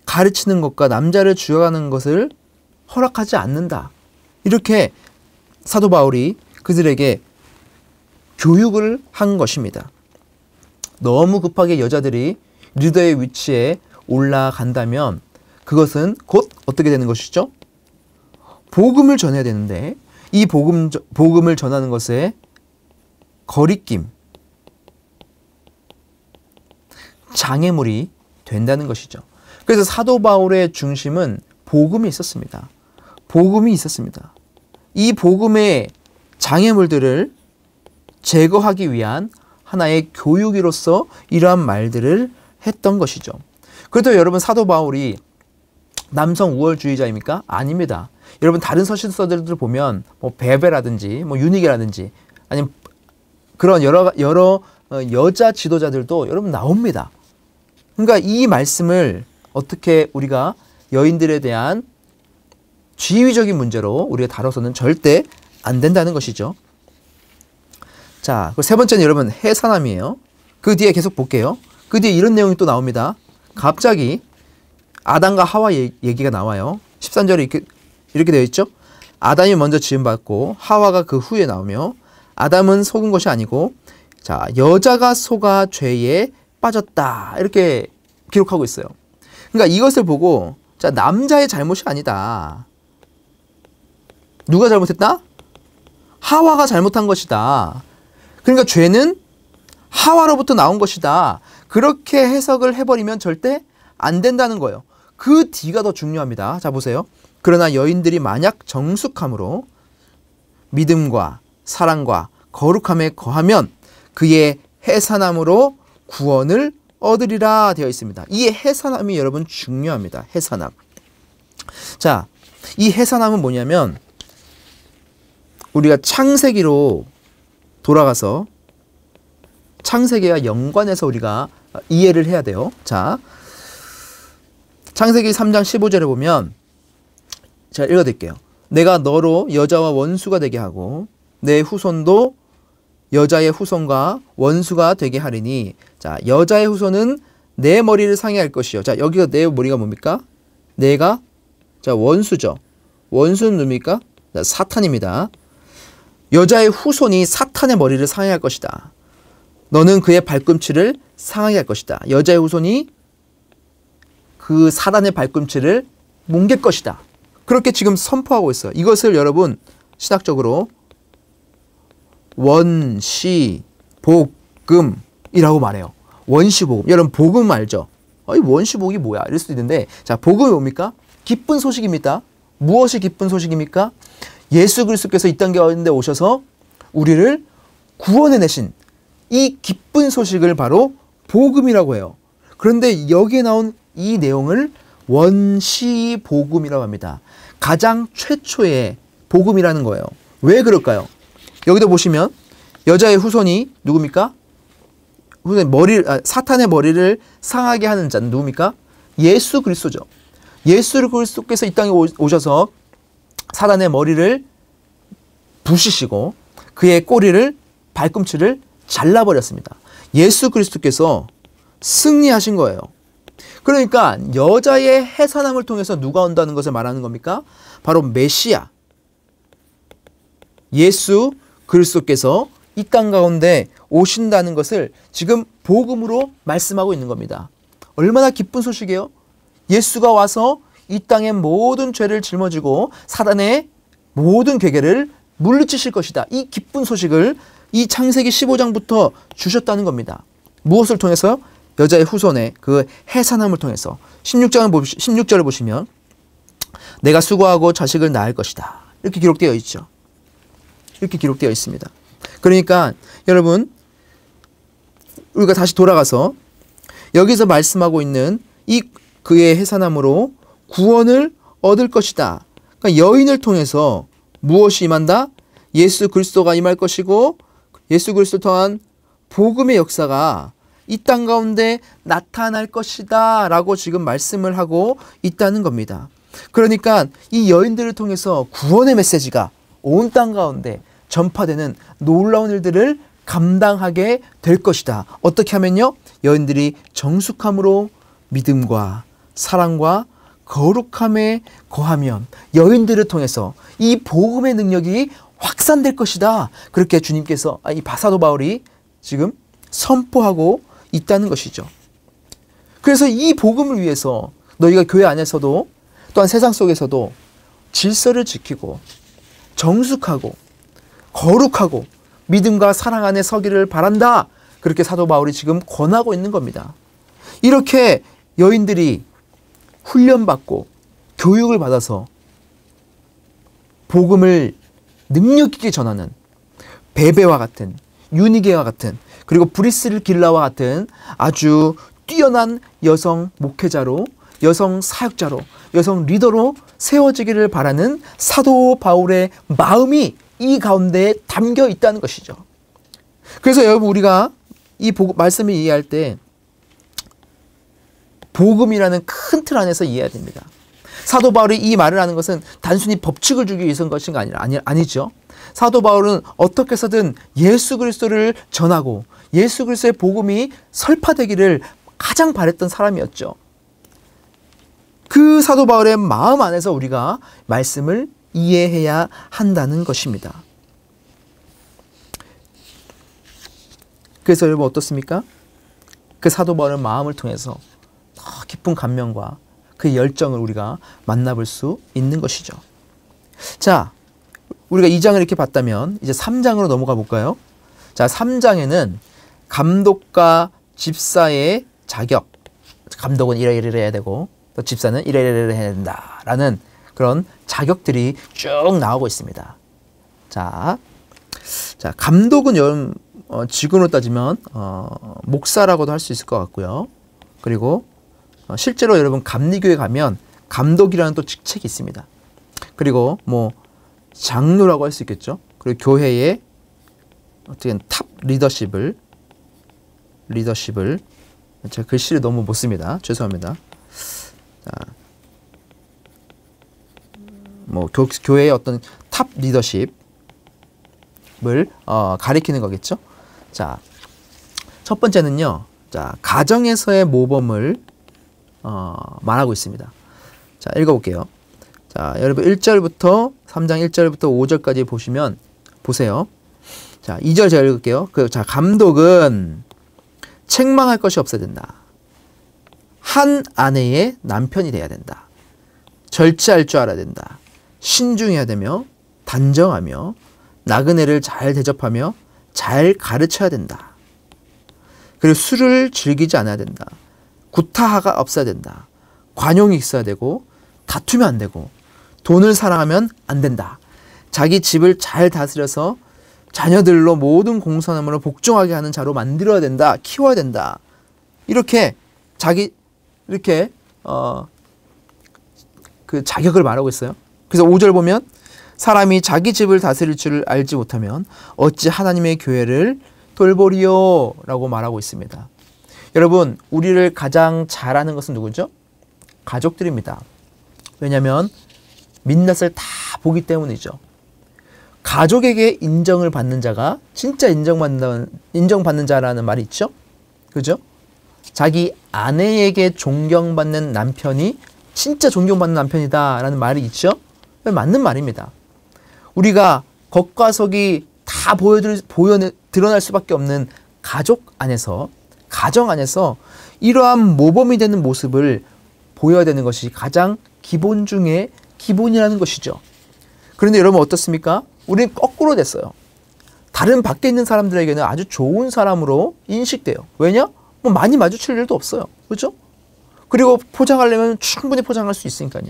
가르치는 것과 남자를 주어가는 것을 허락하지 않는다. 이렇게 사도 바울이 그들에게 교육을 한 것입니다. 너무 급하게 여자들이 리더의 위치에 올라간다면 그것은 곧 어떻게 되는 것이죠? 복음을 전해야 되는데 이 복음을 전하는 것에 거리낌, 장애물이 된다는 것이죠. 그래서 사도 바울의 중심은 복음이 있었습니다. 복음이 있었습니다. 이 복음의 장애물들을 제거하기 위한 하나의 교육이로서 이러한 말들을 했던 것이죠. 그래도 여러분 사도 바울이 남성 우월주의자입니까? 아닙니다. 여러분 다른 서신서들을 보면 뭐 베베라든지 뭐 유니게라든지 아니면 그런 여러 여자 지도자들도 여러분 나옵니다. 그러니까 이 말씀을 어떻게 우리가 여인들에 대한 지위적인 문제로 우리가 다뤄서는 절대 안 된다는 것이죠. 자, 세 번째는 여러분 해산함이에요. 그 뒤에 계속 볼게요. 그 뒤에 이런 내용이 또 나옵니다. 갑자기 아담과 하와 얘기가 나와요. 13절에 이렇게 되어 있죠. 아담이 먼저 지음받고 하와가 그 후에 나오며 아담은 속은 것이 아니고 자 여자가 속아 죄에 빠졌다 이렇게 기록하고 있어요. 그러니까 이것을 보고 자 남자의 잘못이 아니다. 누가 잘못했다? 하와가 잘못한 것이다. 그러니까 죄는 하와로부터 나온 것이다. 그렇게 해석을 해버리면 절대 안 된다는 거예요. 그 뒤가 더 중요합니다. 자 보세요. 그러나 여인들이 만약 정숙함으로 믿음과 사랑과 거룩함에 거하면 그의 해산함으로 구원을 얻으리라 되어 있습니다. 이 해산함이 여러분 중요합니다. 해산함. 자, 이 해산함은 뭐냐면 우리가 창세기로 돌아가서 창세기와 연관해서 우리가 이해를 해야 돼요. 자, 창세기 3장 15절에 보면 제가 읽어드릴게요. 내가 너로 여자와 원수가 되게 하고 내 후손도 여자의 후손과 원수가 되게 하리니 자 여자의 후손은 내 머리를 상해할 것이요. 자 여기가 내 머리가 뭡니까? 내가 자 원수죠. 원수는 누굽니까? 자, 사탄입니다. 여자의 후손이 사탄의 머리를 상해할 것이다. 너는 그의 발꿈치를 상하게 할 것이다. 여자의 후손이 그 사단의 발꿈치를 뭉갤 것이다. 그렇게 지금 선포하고 있어요. 이것을 여러분 신학적으로 원시복음이라고 말해요. 원시복음. 여러분 복음 알죠? 이 원시복음이 뭐야? 이럴 수도 있는데 자 복음이 뭡니까? 기쁜 소식입니다. 무엇이 기쁜 소식입니까? 예수 그리스도께서 이 땅 가운데 오셔서 우리를 구원해내신 이 기쁜 소식을 바로 복음이라고 해요. 그런데 여기에 나온 이 내용을 원시복음이라고 합니다. 가장 최초의 복음이라는 거예요. 왜 그럴까요? 여기도 보시면 여자의 후손이 누굽니까? 사탄의 머리를 상하게 하는 자는 누굽니까? 예수 그리스도죠. 예수 그리스도께서 이 땅에 오셔서 사단의 머리를 부시시고 그의 꼬리를 발꿈치를 잘라버렸습니다. 예수 그리스도께서 승리하신 거예요. 그러니까 여자의 해산함을 통해서 누가 온다는 것을 말하는 겁니까? 바로 메시아, 예수 그리스도께서 이 땅 가운데 오신다는 것을 지금 복음으로 말씀하고 있는 겁니다. 얼마나 기쁜 소식이에요. 예수가 와서 이 땅의 모든 죄를 짊어지고 사단의 모든 괴계를 물리치실 것이다. 이 기쁜 소식을 이 창세기 15장부터 주셨다는 겁니다. 무엇을 통해서요? 여자의 후손의 그 해산함을 통해서 16절을 보시면 내가 수고하고 자식을 낳을 것이다. 이렇게 기록되어 있죠. 이렇게 기록되어 있습니다. 그러니까 여러분 우리가 다시 돌아가서 여기서 말씀하고 있는 이 그의 해산함으로 구원을 얻을 것이다. 그러니까 여인을 통해서 무엇이 임한다? 예수 그리스도가 임할 것이고 예수 그리스도 통한 복음의 역사가 이 땅 가운데 나타날 것이다 라고 지금 말씀을 하고 있다는 겁니다. 그러니까 이 여인들을 통해서 구원의 메시지가 온 땅 가운데 전파되는 놀라운 일들을 감당하게 될 것이다. 어떻게 하면요? 여인들이 정숙함으로 믿음과 사랑과 거룩함에 거하면 여인들을 통해서 이 복음의 능력이 확산될 것이다. 그렇게 주님께서 이 사도 바울이 지금 선포하고 있다는 것이죠. 그래서 이 복음을 위해서 너희가 교회 안에서도 또한 세상 속에서도 질서를 지키고 정숙하고 거룩하고 믿음과 사랑 안에 서기를 바란다. 그렇게 사도 바울이 지금 권하고 있는 겁니다. 이렇게 여인들이 훈련받고 교육을 받아서 복음을 능력 있게 전하는 베베와 같은 유니게와 같은 그리고 브리스길라와 같은 아주 뛰어난 여성 목회자로 여성 사역자로 여성 리더로 세워지기를 바라는 사도 바울의 마음이 이 가운데 담겨 있다는 것이죠. 그래서 여러분 우리가 이 말씀을 이해할 때 복음이라는 큰 틀 안에서 이해해야 됩니다. 사도 바울이 이 말을 하는 것은 단순히 법칙을 주기 위해서인 것이 아니죠. 사도 바울은 어떻게 해서든 예수 그리스도를 전하고 예수 그리스도의 복음이 설파되기를 가장 바랬던 사람이었죠. 그 사도 바울의 마음 안에서 우리가 말씀을 이해해야 한다는 것입니다. 그래서 여러분 어떻습니까? 그 사도 바울의 마음을 통해서 더 깊은 감명과 그 열정을 우리가 만나볼 수 있는 것이죠. 자, 우리가 2장을 이렇게 봤다면 이제 3장으로 넘어가 볼까요? 자, 3장에는 감독과 집사의 자격, 감독은 이래 해야 되고 또 집사는 이래 해야 된다라는 그런 자격들이 쭉 나오고 있습니다. 자, 감독은 여러분 지금으로 따지면 목사라고도 할 수 있을 것 같고요. 그리고 실제로 여러분 감리교회 가면 감독이라는 또 직책이 있습니다. 그리고 뭐 장로라고 할 수 있겠죠. 그리고 교회의 어떻게 탑 리더십을 제가 글씨를 너무 못 씁니다. 죄송합니다. 자, 뭐 교회의 어떤 탑 리더십을 가리키는 거겠죠. 자, 첫 번째는요. 자, 가정에서의 모범을 말하고 있습니다. 자, 읽어볼게요. 자, 여러분 1절부터 3장 1절부터 5절까지 보시면 보세요. 자, 2절 제가 읽을게요. 자, 감독은 책망할 것이 없어야 된다. 한 아내의 남편이 돼야 된다. 절제할 줄 알아야 된다. 신중해야 되며 단정하며 나그네를 잘 대접하며 잘 가르쳐야 된다. 그리고 술을 즐기지 않아야 된다. 구타가 없어야 된다. 관용이 있어야 되고 다투면 안 되고 돈을 사랑하면 안 된다. 자기 집을 잘 다스려서 자녀들로 모든 공선함으로 복종하게 하는 자로 만들어야 된다. 키워야 된다. 이렇게 그 자격을 말하고 있어요. 그래서 5절 보면 사람이 자기 집을 다스릴 줄 알지 못하면 어찌 하나님의 교회를 돌보리요 라고 말하고 있습니다. 여러분 우리를 가장 잘하는 것은 누구죠? 가족들입니다. 왜냐하면 민낯을 다 보기 때문이죠. 가족에게 인정을 받는 자가 진짜 인정받는 자라는 말이 있죠. 그죠? 자기 아내에게 존경받는 남편이 진짜 존경받는 남편이다 라는 말이 있죠. 맞는 말입니다. 우리가 겉과 속이 다 드러날 수밖에 없는 가족 안에서, 가정 안에서 이러한 모범이 되는 모습을 보여야 되는 것이 가장 기본 중에 기본이라는 것이죠. 그런데 여러분 어떻습니까? 우리는 거꾸로 됐어요. 다른 밖에 있는 사람들에게는 아주 좋은 사람으로 인식돼요. 왜냐? 뭐 많이 마주칠 일도 없어요. 그렇죠? 그리고 포장하려면 충분히 포장할 수 있으니까요.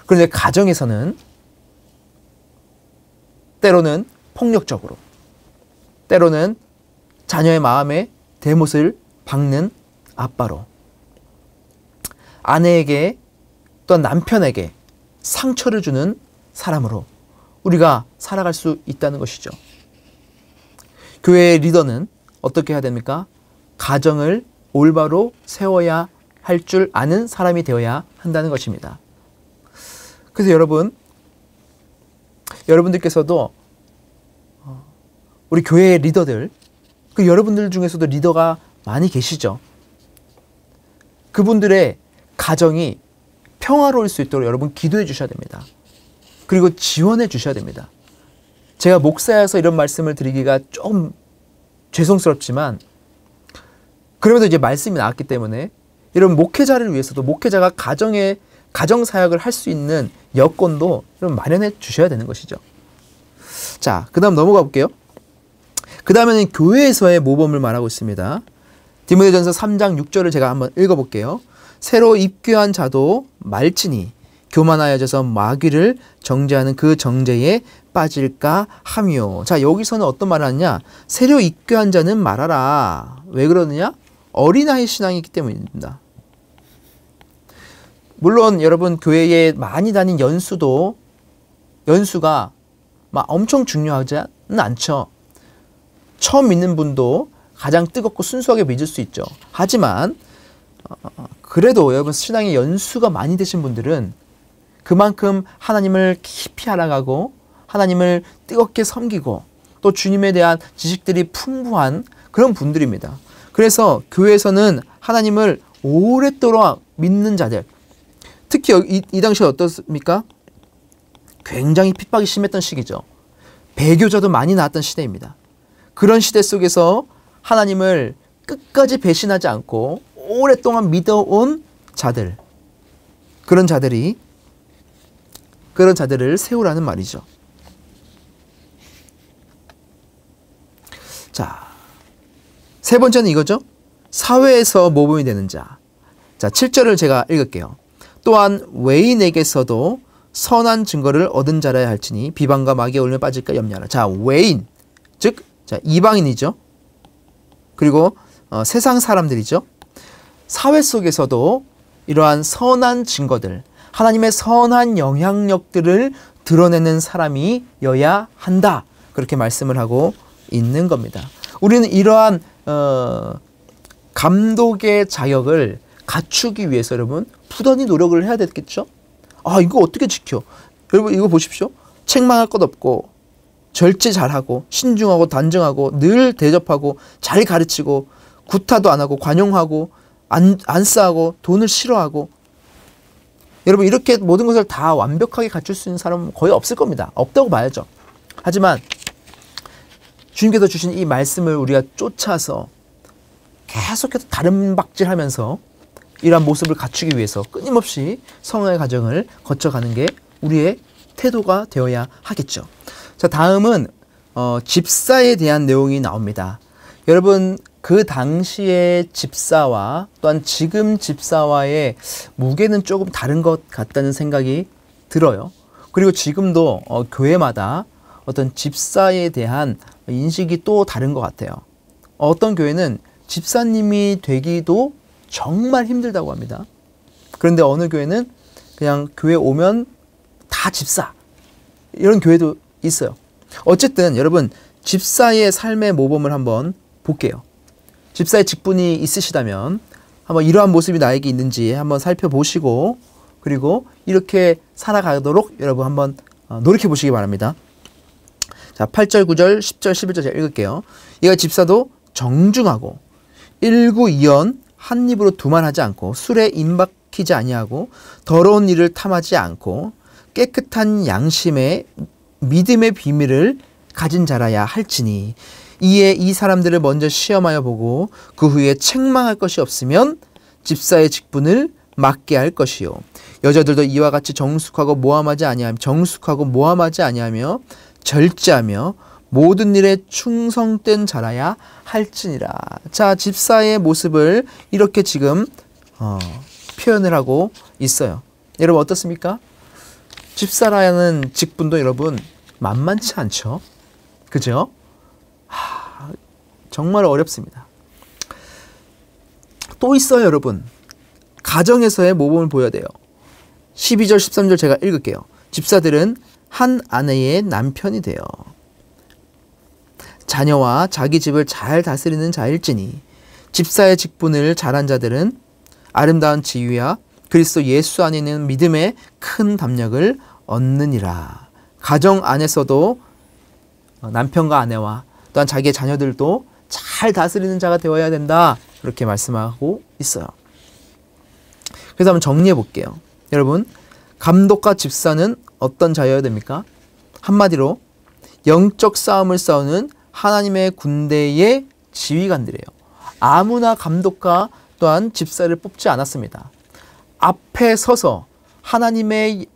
그런데 가정에서는 때로는 폭력적으로, 때로는 자녀의 마음에 대못을 박는 아빠로, 아내에게 또한 남편에게 상처를 주는 사람으로 우리가 살아갈 수 있다는 것이죠. 교회의 리더는 어떻게 해야 됩니까? 가정을 올바로 세워야 할 줄 아는 사람이 되어야 한다는 것입니다. 그래서 여러분들께서도 우리 교회의 리더들, 그 여러분들 중에서도 리더가 많이 계시죠. 그분들의 가정이 평화로울 수 있도록 여러분 기도해 주셔야 됩니다. 그리고 지원해 주셔야 됩니다. 제가 목사여서 이런 말씀을 드리기가 좀 죄송스럽지만 그러면서 이제 말씀이 나왔기 때문에 이런 목회자를 위해서도 목회자가 가정 사역을 할 수 있는 여건도 여러분 마련해 주셔야 되는 것이죠. 자, 그 다음 넘어가 볼게요. 그 다음에는 교회에서의 모범을 말하고 있습니다. 디모데전서 3장 6절을 제가 한번 읽어볼게요. 새로 입교한 자도 말지니 교만하여져서 마귀를 정죄하는 그 정죄에 빠질까 하며. 자, 여기서는 어떤 말을 하느냐? 새로 입교한 자는 말하라. 왜 그러느냐? 어린아이 신앙이기 때문입니다. 물론 여러분 교회에 많이 다닌 연수가 막 엄청 중요하지는 않죠. 처음 믿는 분도 가장 뜨겁고 순수하게 믿을 수 있죠. 하지만 그래도 여러분 신앙의 연수가 많이 되신 분들은 그만큼 하나님을 깊이 알아가고 하나님을 뜨겁게 섬기고 또 주님에 대한 지식들이 풍부한 그런 분들입니다. 그래서 교회에서는 하나님을 오랫도록 믿는 자들, 특히 이 당시에 어떻습니까? 굉장히 핍박이 심했던 시기죠. 배교자도 많이 나왔던 시대입니다. 그런 시대 속에서 하나님을 끝까지 배신하지 않고 오랫동안 믿어온 자들, 그런 자들을 세우라는 말이죠. 자, 세 번째는 이거죠. 사회에서 모범이 되는 자. 자, 7절을 제가 읽을게요. 또한 외인에게서도 선한 증거를 얻은 자라야 할지니 비방과 마귀의 올림에 빠질까 염려하라. 자, 외인, 즉 이방인이죠. 그리고 세상 사람들이죠. 사회 속에서도 이러한 선한 증거들, 하나님의 선한 영향력들을 드러내는 사람이어야 한다. 그렇게 말씀을 하고 있는 겁니다. 우리는 이러한 감독의 자격을 갖추기 위해서 여러분 부단히 노력을 해야 되겠죠? 아, 이거 어떻게 지켜? 여러분 이거 보십시오. 책망할 것 없고 절제 잘하고 신중하고 단정하고 늘 대접하고 잘 가르치고 구타도 안 하고 관용하고 안 싸고 돈을 싫어하고. 여러분 이렇게 모든 것을 다 완벽하게 갖출 수 있는 사람은 거의 없을 겁니다. 없다고 봐야죠. 하지만 주님께서 주신 이 말씀을 우리가 쫓아서 계속해서 다른 박질하면서 이러한 모습을 갖추기 위해서 끊임없이 성화의 과정을 거쳐가는 게 우리의 태도가 되어야 하겠죠. 자, 다음은 집사에 대한 내용이 나옵니다. 여러분 그 당시의 집사와 또한 지금 집사와의 무게는 조금 다른 것 같다는 생각이 들어요. 그리고 지금도 교회마다 어떤 집사에 대한 인식이 또 다른 것 같아요. 어떤 교회는 집사님이 되기도 정말 힘들다고 합니다. 그런데 어느 교회는 그냥 교회 오면 다 집사, 이런 교회도 있어요. 어쨌든 여러분 집사의 삶의 모범을 한번 볼게요. 집사의 직분이 있으시다면 한번 이러한 모습이 나에게 있는지 한번 살펴보시고 그리고 이렇게 살아가도록 여러분 한번 노력해 보시기 바랍니다. 자, 8절, 9절, 10절, 11절 제가 읽을게요. 이가 집사도 정중하고 일구이연 한 입으로 두말하지 않고 술에 임박히지 아니하고 더러운 일을 탐하지 않고 깨끗한 양심에 믿음의 비밀을 가진 자라야 할지니 이에 이 사람들을 먼저 시험하여 보고 그 후에 책망할 것이 없으면 집사의 직분을 맡게 할 것이요 여자들도 이와 같이 정숙하고 모함하지 아니하며 절제하며 모든 일에 충성된 자라야 할지니라. 자, 집사의 모습을 이렇게 지금 표현을 하고 있어요. 여러분 어떻습니까? 집사라는 직분도 여러분 만만치 않죠? 그죠? 정말 어렵습니다. 또 있어요, 여러분. 가정에서의 모범을 보여야 돼요. 12절, 13절 제가 읽을게요. 집사들은 한 아내의 남편이 되어 자녀와 자기 집을 잘 다스리는 자일지니 집사의 직분을 잘한 자들은 아름다운 지위와 그리스도 예수 안에 있는 믿음의 큰 담력을 얻느니라. 가정 안에서도 남편과 아내와 또한 자기의 자녀들도 잘 다스리는 자가 되어야 된다. 그렇게 말씀하고 있어요. 그래서 한번 정리해 볼게요. 여러분, 감독과 집사는 어떤 자여야 됩니까? 한마디로 영적 싸움을 싸우는 하나님의 군대의 지휘관들이에요. 아무나 감독과 또한 집사를 뽑지 않았습니다. 앞에 서서 하나님의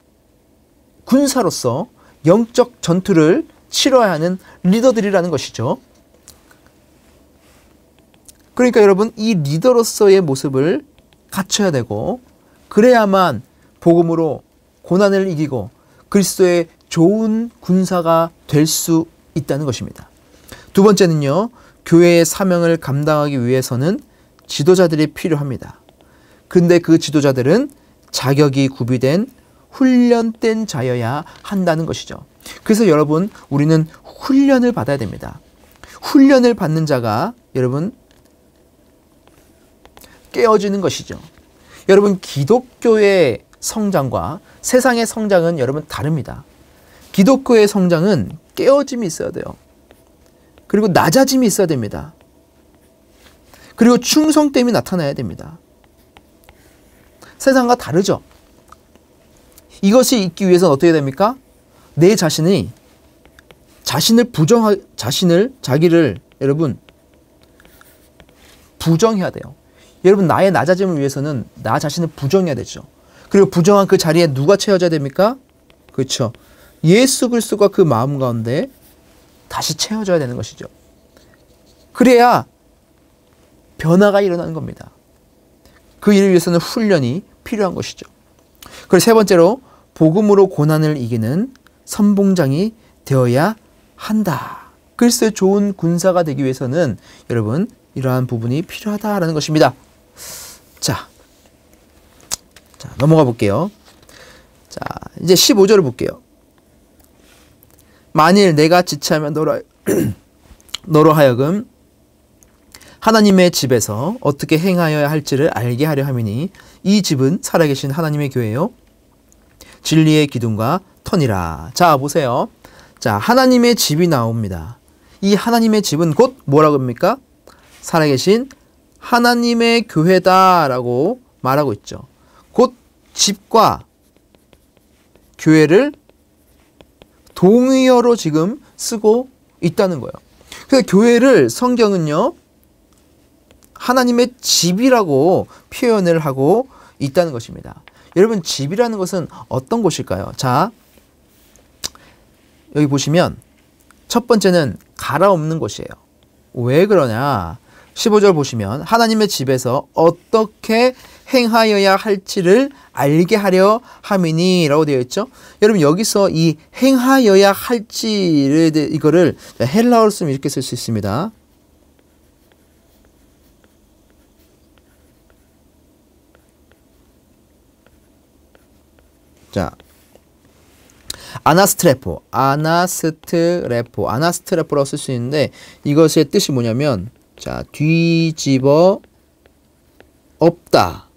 군사로서 영적 전투를 치러야 하는 리더들이라는 것이죠. 그러니까 여러분, 이 리더로서의 모습을 갖춰야 되고 그래야만 복음으로 고난을 이기고 그리스도의 좋은 군사가 될 수 있다는 것입니다. 두 번째는요, 교회의 사명을 감당하기 위해서는 지도자들이 필요합니다. 근데 그 지도자들은 자격이 구비된 훈련된 자여야 한다는 것이죠. 그래서 여러분, 우리는 훈련을 받아야 됩니다. 훈련을 받는 자가 여러분 깨어지는 것이죠. 여러분, 기독교의 성장과 세상의 성장은 여러분 다릅니다. 기독교의 성장은 깨어짐이 있어야 돼요. 그리고 낮아짐이 있어야 됩니다. 그리고 충성됨이 나타나야 됩니다. 세상과 다르죠. 이것이 있기 위해서는 어떻게 됩니까? 내 자신을 자기를 여러분 부정해야 돼요. 여러분, 나의 낮아짐을 위해서는 나 자신을 부정해야 되죠. 그리고 부정한 그 자리에 누가 채워져야 됩니까? 그렇죠. 예수 그리스도가 그 마음 가운데 다시 채워져야 되는 것이죠. 그래야 변화가 일어나는 겁니다. 그 일을 위해서는 훈련이 필요한 것이죠. 그리고 세 번째로 복음으로 고난을 이기는 선봉장이 되어야 한다. 그리스도의 좋은 군사가 되기 위해서는 여러분 이러한 부분이 필요하다라는 것입니다. 자, 넘어가 볼게요. 자, 이제 15절을 볼게요. 만일 내가 지체하면 너로 하여금 하나님의 집에서 어떻게 행하여야 할지를 알게 하려 함이니 이 집은 살아계신 하나님의 교회요 진리의 기둥과 터니라. 자, 보세요. 자, 하나님의 집이 나옵니다. 이 하나님의 집은 곧 뭐라고 합니까? 살아계신 하나님의 교회다라고 말하고 있죠. 곧 집과 교회를 동의어로 지금 쓰고 있다는 거예요. 그래서 교회를 성경은요, 하나님의 집이라고 표현을 하고 있다는 것입니다. 여러분, 집이라는 것은 어떤 곳일까요? 자, 여기 보시면 첫 번째는 갈아엎는 곳이에요. 왜 그러냐? 15절 보시면 하나님의 집에서 어떻게 행하여야 할지를 알게 하려 함이니 라고 되어 있죠. 여러분, 여기서 이 행하여야 할지를 이거를 헬라어로 쓰면 이렇게 쓸 수 있습니다. 자, 아나스트레포라고 쓸 수 있는데 이것의 뜻이 뭐냐면, 자, 뒤집어 엎다,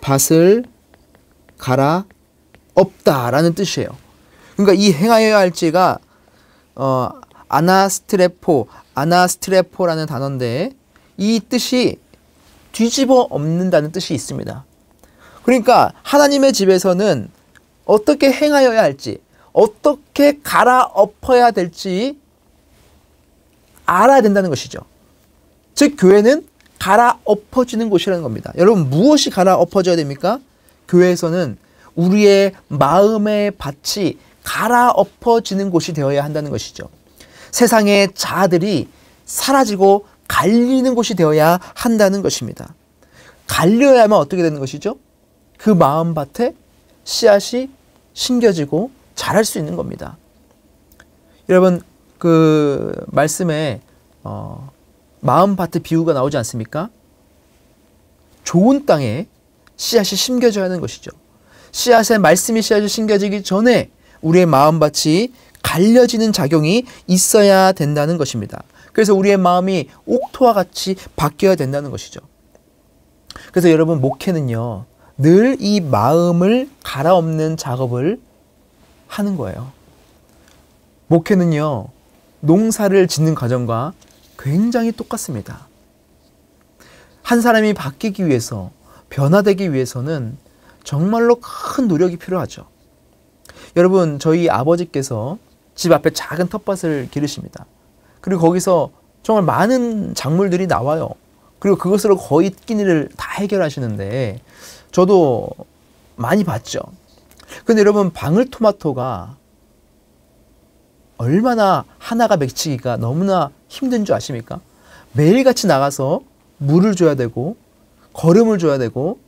밭을 갈아 엎다라는 뜻이에요. 그러니까 이 행하여야 할지가 아나스트레포라는 단어인데 이 뜻이 뒤집어 엎는다는 뜻이 있습니다. 그러니까 하나님의 집에서는 어떻게 행하여야 할지, 어떻게 갈아엎어야 될지 알아야 된다는 것이죠. 즉 교회는 갈아엎어지는 곳이라는 겁니다. 여러분 무엇이 갈아엎어져야 됩니까? 교회에서는 우리의 마음의 밭이 갈아엎어지는 곳이 되어야 한다는 것이죠. 세상의 자아들이 사라지고 갈리는 곳이 되어야 한다는 것입니다. 갈려야만 어떻게 되는 것이죠? 그 마음밭에 씨앗이 심겨지고 자랄 수 있는 겁니다. 여러분 그 말씀에 마음밭의 비유가 나오지 않습니까? 좋은 땅에 씨앗이 심겨져야 하는 것이죠. 씨앗의 말씀이 씨앗이 심겨지기 전에 우리의 마음밭이 갈려지는 작용이 있어야 된다는 것입니다. 그래서 우리의 마음이 옥토와 같이 바뀌어야 된다는 것이죠. 그래서 여러분 목회는요, 늘 이 마음을 갈아엎는 작업을 하는 거예요. 목회는요, 농사를 짓는 과정과 굉장히 똑같습니다. 한 사람이 바뀌기 위해서, 변화되기 위해서는 정말로 큰 노력이 필요하죠. 여러분, 저희 아버지께서 집 앞에 작은 텃밭을 기르십니다. 그리고 거기서 정말 많은 작물들이 나와요. 그리고 그것으로 거의 끼니를 다 해결하시는데 저도 많이 봤죠. 근데 여러분, 방울토마토가 얼마나 하나가 맺히기가 너무나 힘든 줄 아십니까? 매일같이 나가서 물을 줘야 되고 거름을 줘야 되고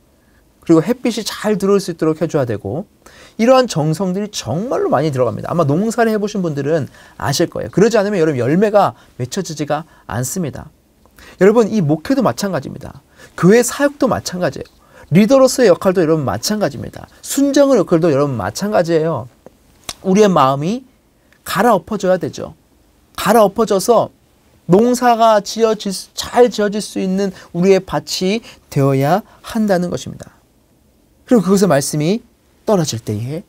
그리고 햇빛이 잘 들어올 수 있도록 해줘야 되고 이러한 정성들이 정말로 많이 들어갑니다. 아마 농사를 해보신 분들은 아실 거예요. 그러지 않으면 여러분 열매가 맺혀지지가 않습니다. 여러분 이 목회도 마찬가지입니다. 교회 사역도 마찬가지예요. 리더로서의 역할도 여러분 마찬가지입니다. 순정의 역할도 여러분 마찬가지예요. 우리의 마음이 갈아엎어져야 되죠. 갈아엎어져서 농사가 잘 지어질 수 있는 우리의 밭이 되어야 한다는 것입니다. 그리고 그것의 말씀이 떨어질 때에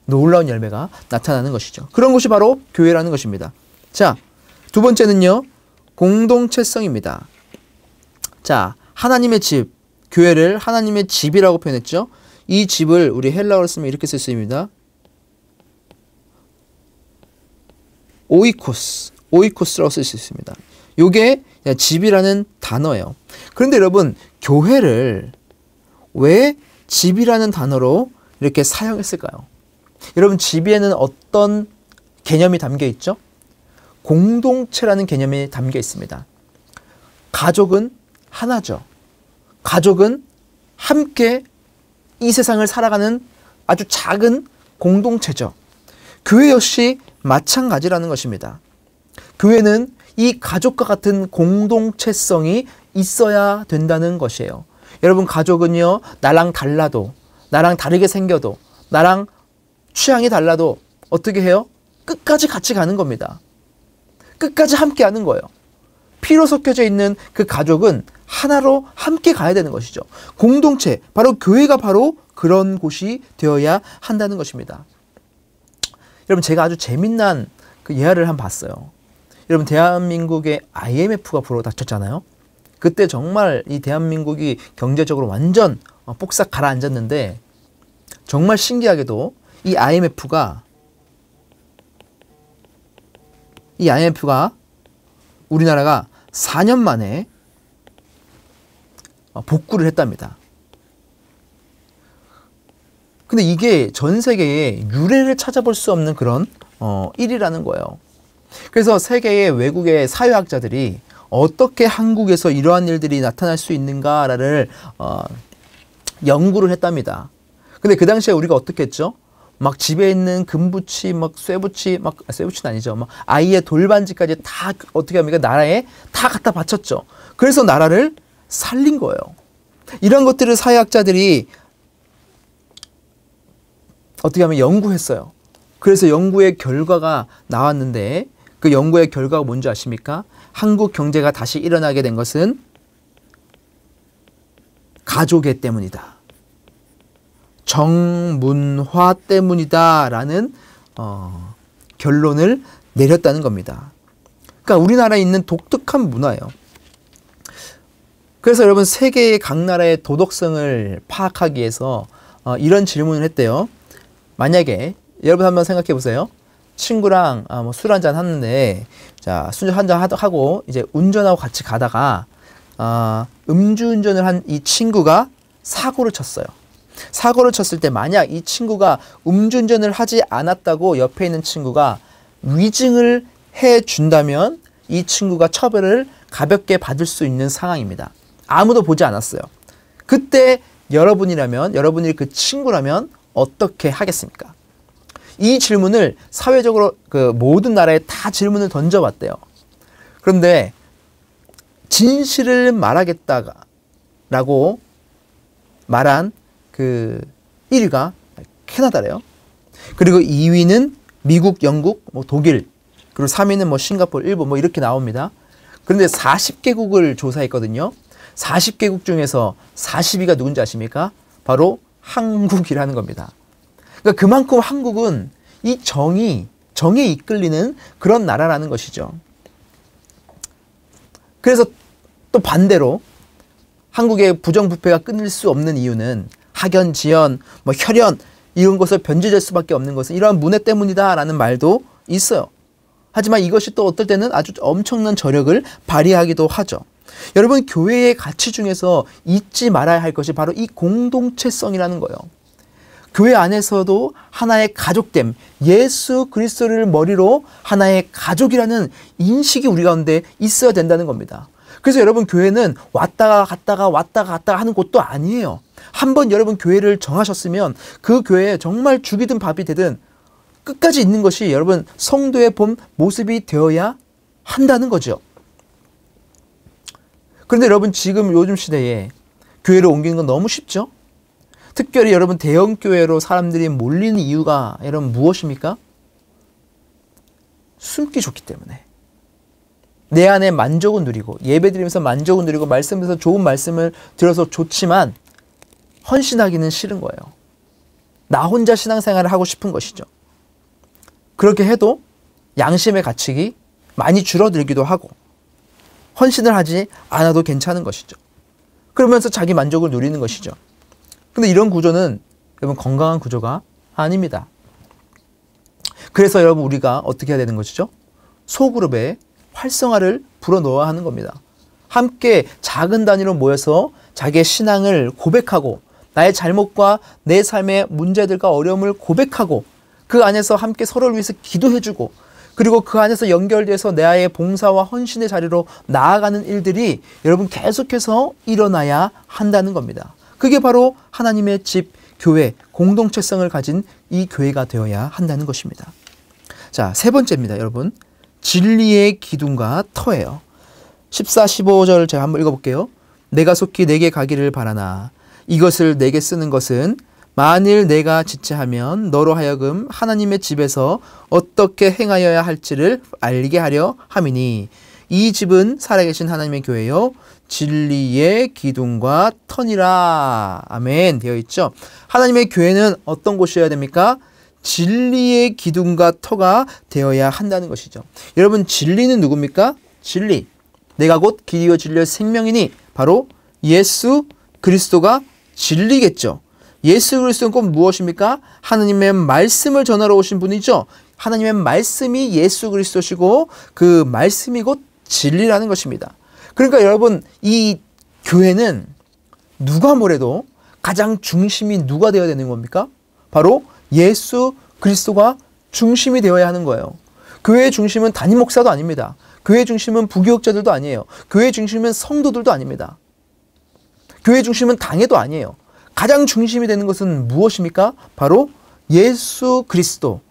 놀라운 열매가 나타나는 것이죠. 그런 것이 바로 교회라는 것입니다. 자, 두 번째는요, 공동체성입니다. 자, 하나님의 집, 교회를 하나님의 집이라고 표현했죠. 이 집을 우리 헬라어로 쓰면 이렇게 쓸 수 있습니다. 오이코스라고 쓸 수 있습니다. 이게 집이라는 단어예요. 그런데 여러분, 교회를 왜 집이라는 단어로 이렇게 사용했을까요? 여러분, 집에는 어떤 개념이 담겨 있죠? 공동체라는 개념이 담겨 있습니다. 가족은 하나죠. 가족은 함께 이 세상을 살아가는 아주 작은 공동체죠. 교회 역시 마찬가지라는 것입니다. 교회는 이 가족과 같은 공동체성이 있어야 된다는 것이에요. 여러분, 가족은요, 나랑 달라도, 나랑 다르게 생겨도, 나랑 취향이 달라도 어떻게 해요? 끝까지 같이 가는 겁니다. 끝까지 함께 하는 거예요. 피로 섞여져 있는 그 가족은 하나로 함께 가야 되는 것이죠. 공동체, 바로 교회가 바로 그런 곳이 되어야 한다는 것입니다. 여러분, 제가 아주 재미난 그 예화를 한번 봤어요. 여러분, 대한민국의 IMF가 불어닥쳤잖아요. 그때 정말 이 대한민국이 경제적으로 완전 폭삭 가라앉았는데 정말 신기하게도 이 IMF가 우리나라가 4년 만에 복구를 했답니다. 근데 이게 전 세계에 유례를 찾아볼 수 없는 그런 일이라는 거예요. 그래서 세계의 외국의 사회학자들이 어떻게 한국에서 이러한 일들이 나타날 수 있는가를 연구를 했답니다. 근데 그 당시에 우리가 어떻게 했죠? 막 집에 있는 금붙이, 막 쇠붙이, 쇠붙이는 아니죠. 막 아이의 돌반지까지 다 어떻게 합니까? 나라에 다 갖다 바쳤죠. 그래서 나라를 살린 거예요. 이런 것들을 사회학자들이 어떻게 하면 연구했어요. 그래서 연구의 결과가 나왔는데 그 연구의 결과가 뭔지 아십니까? 한국 경제가 다시 일어나게 된 것은 가족애 때문이다. 정문화 때문이다라는 결론을 내렸다는 겁니다. 그러니까 우리나라에 있는 독특한 문화예요. 그래서 여러분, 세계의 각 나라의 도덕성을 파악하기 위해서 이런 질문을 했대요. 만약에 여러분 한번 생각해 보세요. 친구랑 뭐 술 한잔 하는데, 자, 술 한잔 하고 이제 운전하고 같이 가다가 음주운전을 한 이 친구가 사고를 쳤어요. 사고를 쳤을 때 만약 이 친구가 음주운전을 하지 않았다고 옆에 있는 친구가 위증을 해 준다면 이 친구가 처벌을 가볍게 받을 수 있는 상황입니다. 아무도 보지 않았어요. 그때 여러분이라면, 여러분이 그 친구라면 어떻게 하겠습니까? 이 질문을 사회적으로 그 모든 나라에 다 질문을 던져봤대요. 그런데 진실을 말하겠다라고 말한 그 1위가 캐나다래요. 그리고 2위는 미국, 영국, 뭐 독일, 그리고 3위는 뭐 싱가포르, 일본 뭐 이렇게 나옵니다. 그런데 40개국을 조사했거든요. 40개국 중에서 40위가 누군지 아십니까? 바로 한국이라는 겁니다. 그러니까 그만큼 한국은 이 정에 이끌리는 그런 나라라는 것이죠. 그래서 또 반대로 한국의 부정부패가 끊을 수 없는 이유는 학연, 지연, 뭐 혈연 이런 것을 변질될 수밖에 없는 것은 이러한 문화 때문이다라는 말도 있어요. 하지만 이것이 또 어떨 때는 아주 엄청난 저력을 발휘하기도 하죠. 여러분, 교회의 가치 중에서 잊지 말아야 할 것이 바로 이 공동체성이라는 거예요. 교회 안에서도 하나의 가족됨, 예수 그리스도를 머리로 하나의 가족이라는 인식이 우리 가운데 있어야 된다는 겁니다. 그래서 여러분, 교회는 왔다가 갔다가 하는 곳도 아니에요. 한번 여러분 교회를 정하셨으면 그 교회에 정말 죽이든 밥이 되든 끝까지 있는 것이 여러분 성도의 본 모습이 되어야 한다는 거죠. 그런데 여러분, 지금 요즘 시대에 교회를 옮기는 건 너무 쉽죠? 특별히 여러분 대형 교회로 사람들이 몰리는 이유가 여러분 무엇입니까? 숨기 좋기 때문에. 내 안에 만족은 누리고 예배 드리면서 만족은 누리고 말씀에서 좋은 말씀을 들어서 좋지만 헌신하기는 싫은 거예요. 나 혼자 신앙생활을 하고 싶은 것이죠. 그렇게 해도 양심의 가책이 많이 줄어들기도 하고 헌신을 하지 않아도 괜찮은 것이죠. 그러면서 자기 만족을 누리는 것이죠. 근데 이런 구조는 여러분 건강한 구조가 아닙니다. 그래서 여러분 우리가 어떻게 해야 되는 것이죠? 소그룹의 활성화를 불어넣어야 하는 겁니다. 함께 작은 단위로 모여서 자기의 신앙을 고백하고 나의 잘못과 내 삶의 문제들과 어려움을 고백하고 그 안에서 함께 서로를 위해서 기도해주고 그리고 그 안에서 연결돼서 나의 봉사와 헌신의 자리로 나아가는 일들이 여러분 계속해서 일어나야 한다는 겁니다. 그게 바로 하나님의 집, 교회, 공동체성을 가진 이 교회가 되어야 한다는 것입니다. 자, 세 번째입니다, 여러분. 진리의 기둥과 터예요. 14, 15절 제가 한번 읽어볼게요. 내가 속히 내게 가기를 바라나 이것을 내게 쓰는 것은 만일 내가 지체하면 너로 하여금 하나님의 집에서 어떻게 행하여야 할지를 알게 하려 함이니 이 집은 살아계신 하나님의 교회요 진리의 기둥과 터니라. 아멘 되어 있죠. 하나님의 교회는 어떤 곳이어야 됩니까? 진리의 기둥과 터가 되어야 한다는 것이죠. 여러분, 진리는 누굽니까? 진리. 내가 곧 길이요 진리요 생명이니 바로 예수 그리스도가 진리겠죠. 예수 그리스도는 곧 무엇입니까? 하나님의 말씀을 전하러 오신 분이죠. 하나님의 말씀이 예수 그리스도시고 그 말씀이 곧 진리라는 것입니다. 그러니까 여러분, 이 교회는 누가 뭐래도 가장 중심이 누가 되어야 되는 겁니까? 바로 예수 그리스도가 중심이 되어야 하는 거예요. 교회의 중심은 담임 목사도 아닙니다. 교회의 중심은 부교육자들도 아니에요. 교회의 중심은 성도들도 아닙니다. 교회의 중심은 당회도 아니에요. 가장 중심이 되는 것은 무엇입니까? 바로 예수 그리스도,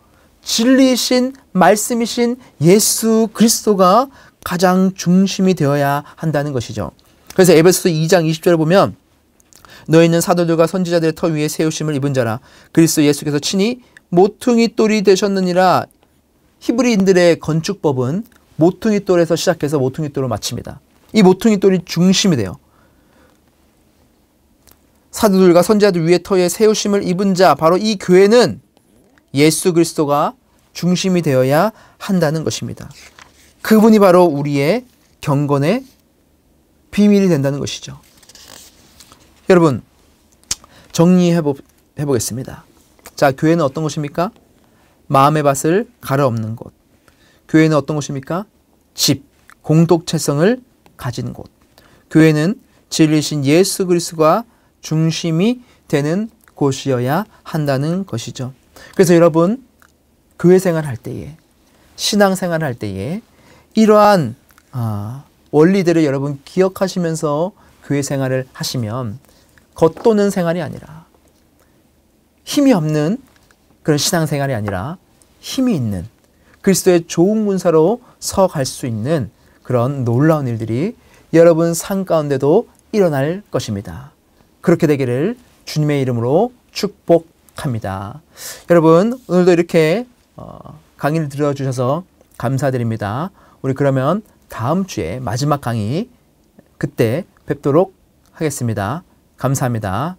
진리이신 말씀이신 예수 그리스도가 가장 중심이 되어야 한다는 것이죠. 그래서 에베소서 2장 20절에 보면 너희는 사도들과 선지자들의 터 위에 세우심을 입은 자라 그리스도 예수께서 친히 모퉁이 돌이 되셨느니라. 히브리인들의 건축법은 모퉁이 돌에서 시작해서 모퉁이 돌로 마칩니다. 이 모퉁이 돌이 중심이 돼요. 사도들과 선지자들 위에 터에 세우심을 입은 자, 바로 이 교회는 예수 그리스도가 중심이 되어야 한다는 것입니다. 그분이 바로 우리의 경건의 비밀이 된다는 것이죠. 여러분, 정리해 보겠습니다. 자, 교회는 어떤 것입니까? 마음의 밭을 갈아엎는 곳. 교회는 어떤 곳입니까? 집, 공동체성을 가진 곳. 교회는 진리신 예수 그리스도가 중심이 되는 곳이어야 한다는 것이죠. 그래서 여러분, 교회 생활할 때에, 신앙 생활할 때에 이러한 원리들을 여러분 기억하시면서 교회 생활을 하시면 겉도는 생활이 아니라, 힘이 없는 그런 신앙 생활이 아니라 힘이 있는 그리스도의 좋은 군사로 서갈 수 있는 그런 놀라운 일들이 여러분 삶 가운데도 일어날 것입니다. 그렇게 되기를 주님의 이름으로 축복합니다. 여러분, 오늘도 이렇게 강의를 들어주셔서 감사드립니다. 우리 그러면 다음 주에 마지막 강의 그때 뵙도록 하겠습니다. 감사합니다.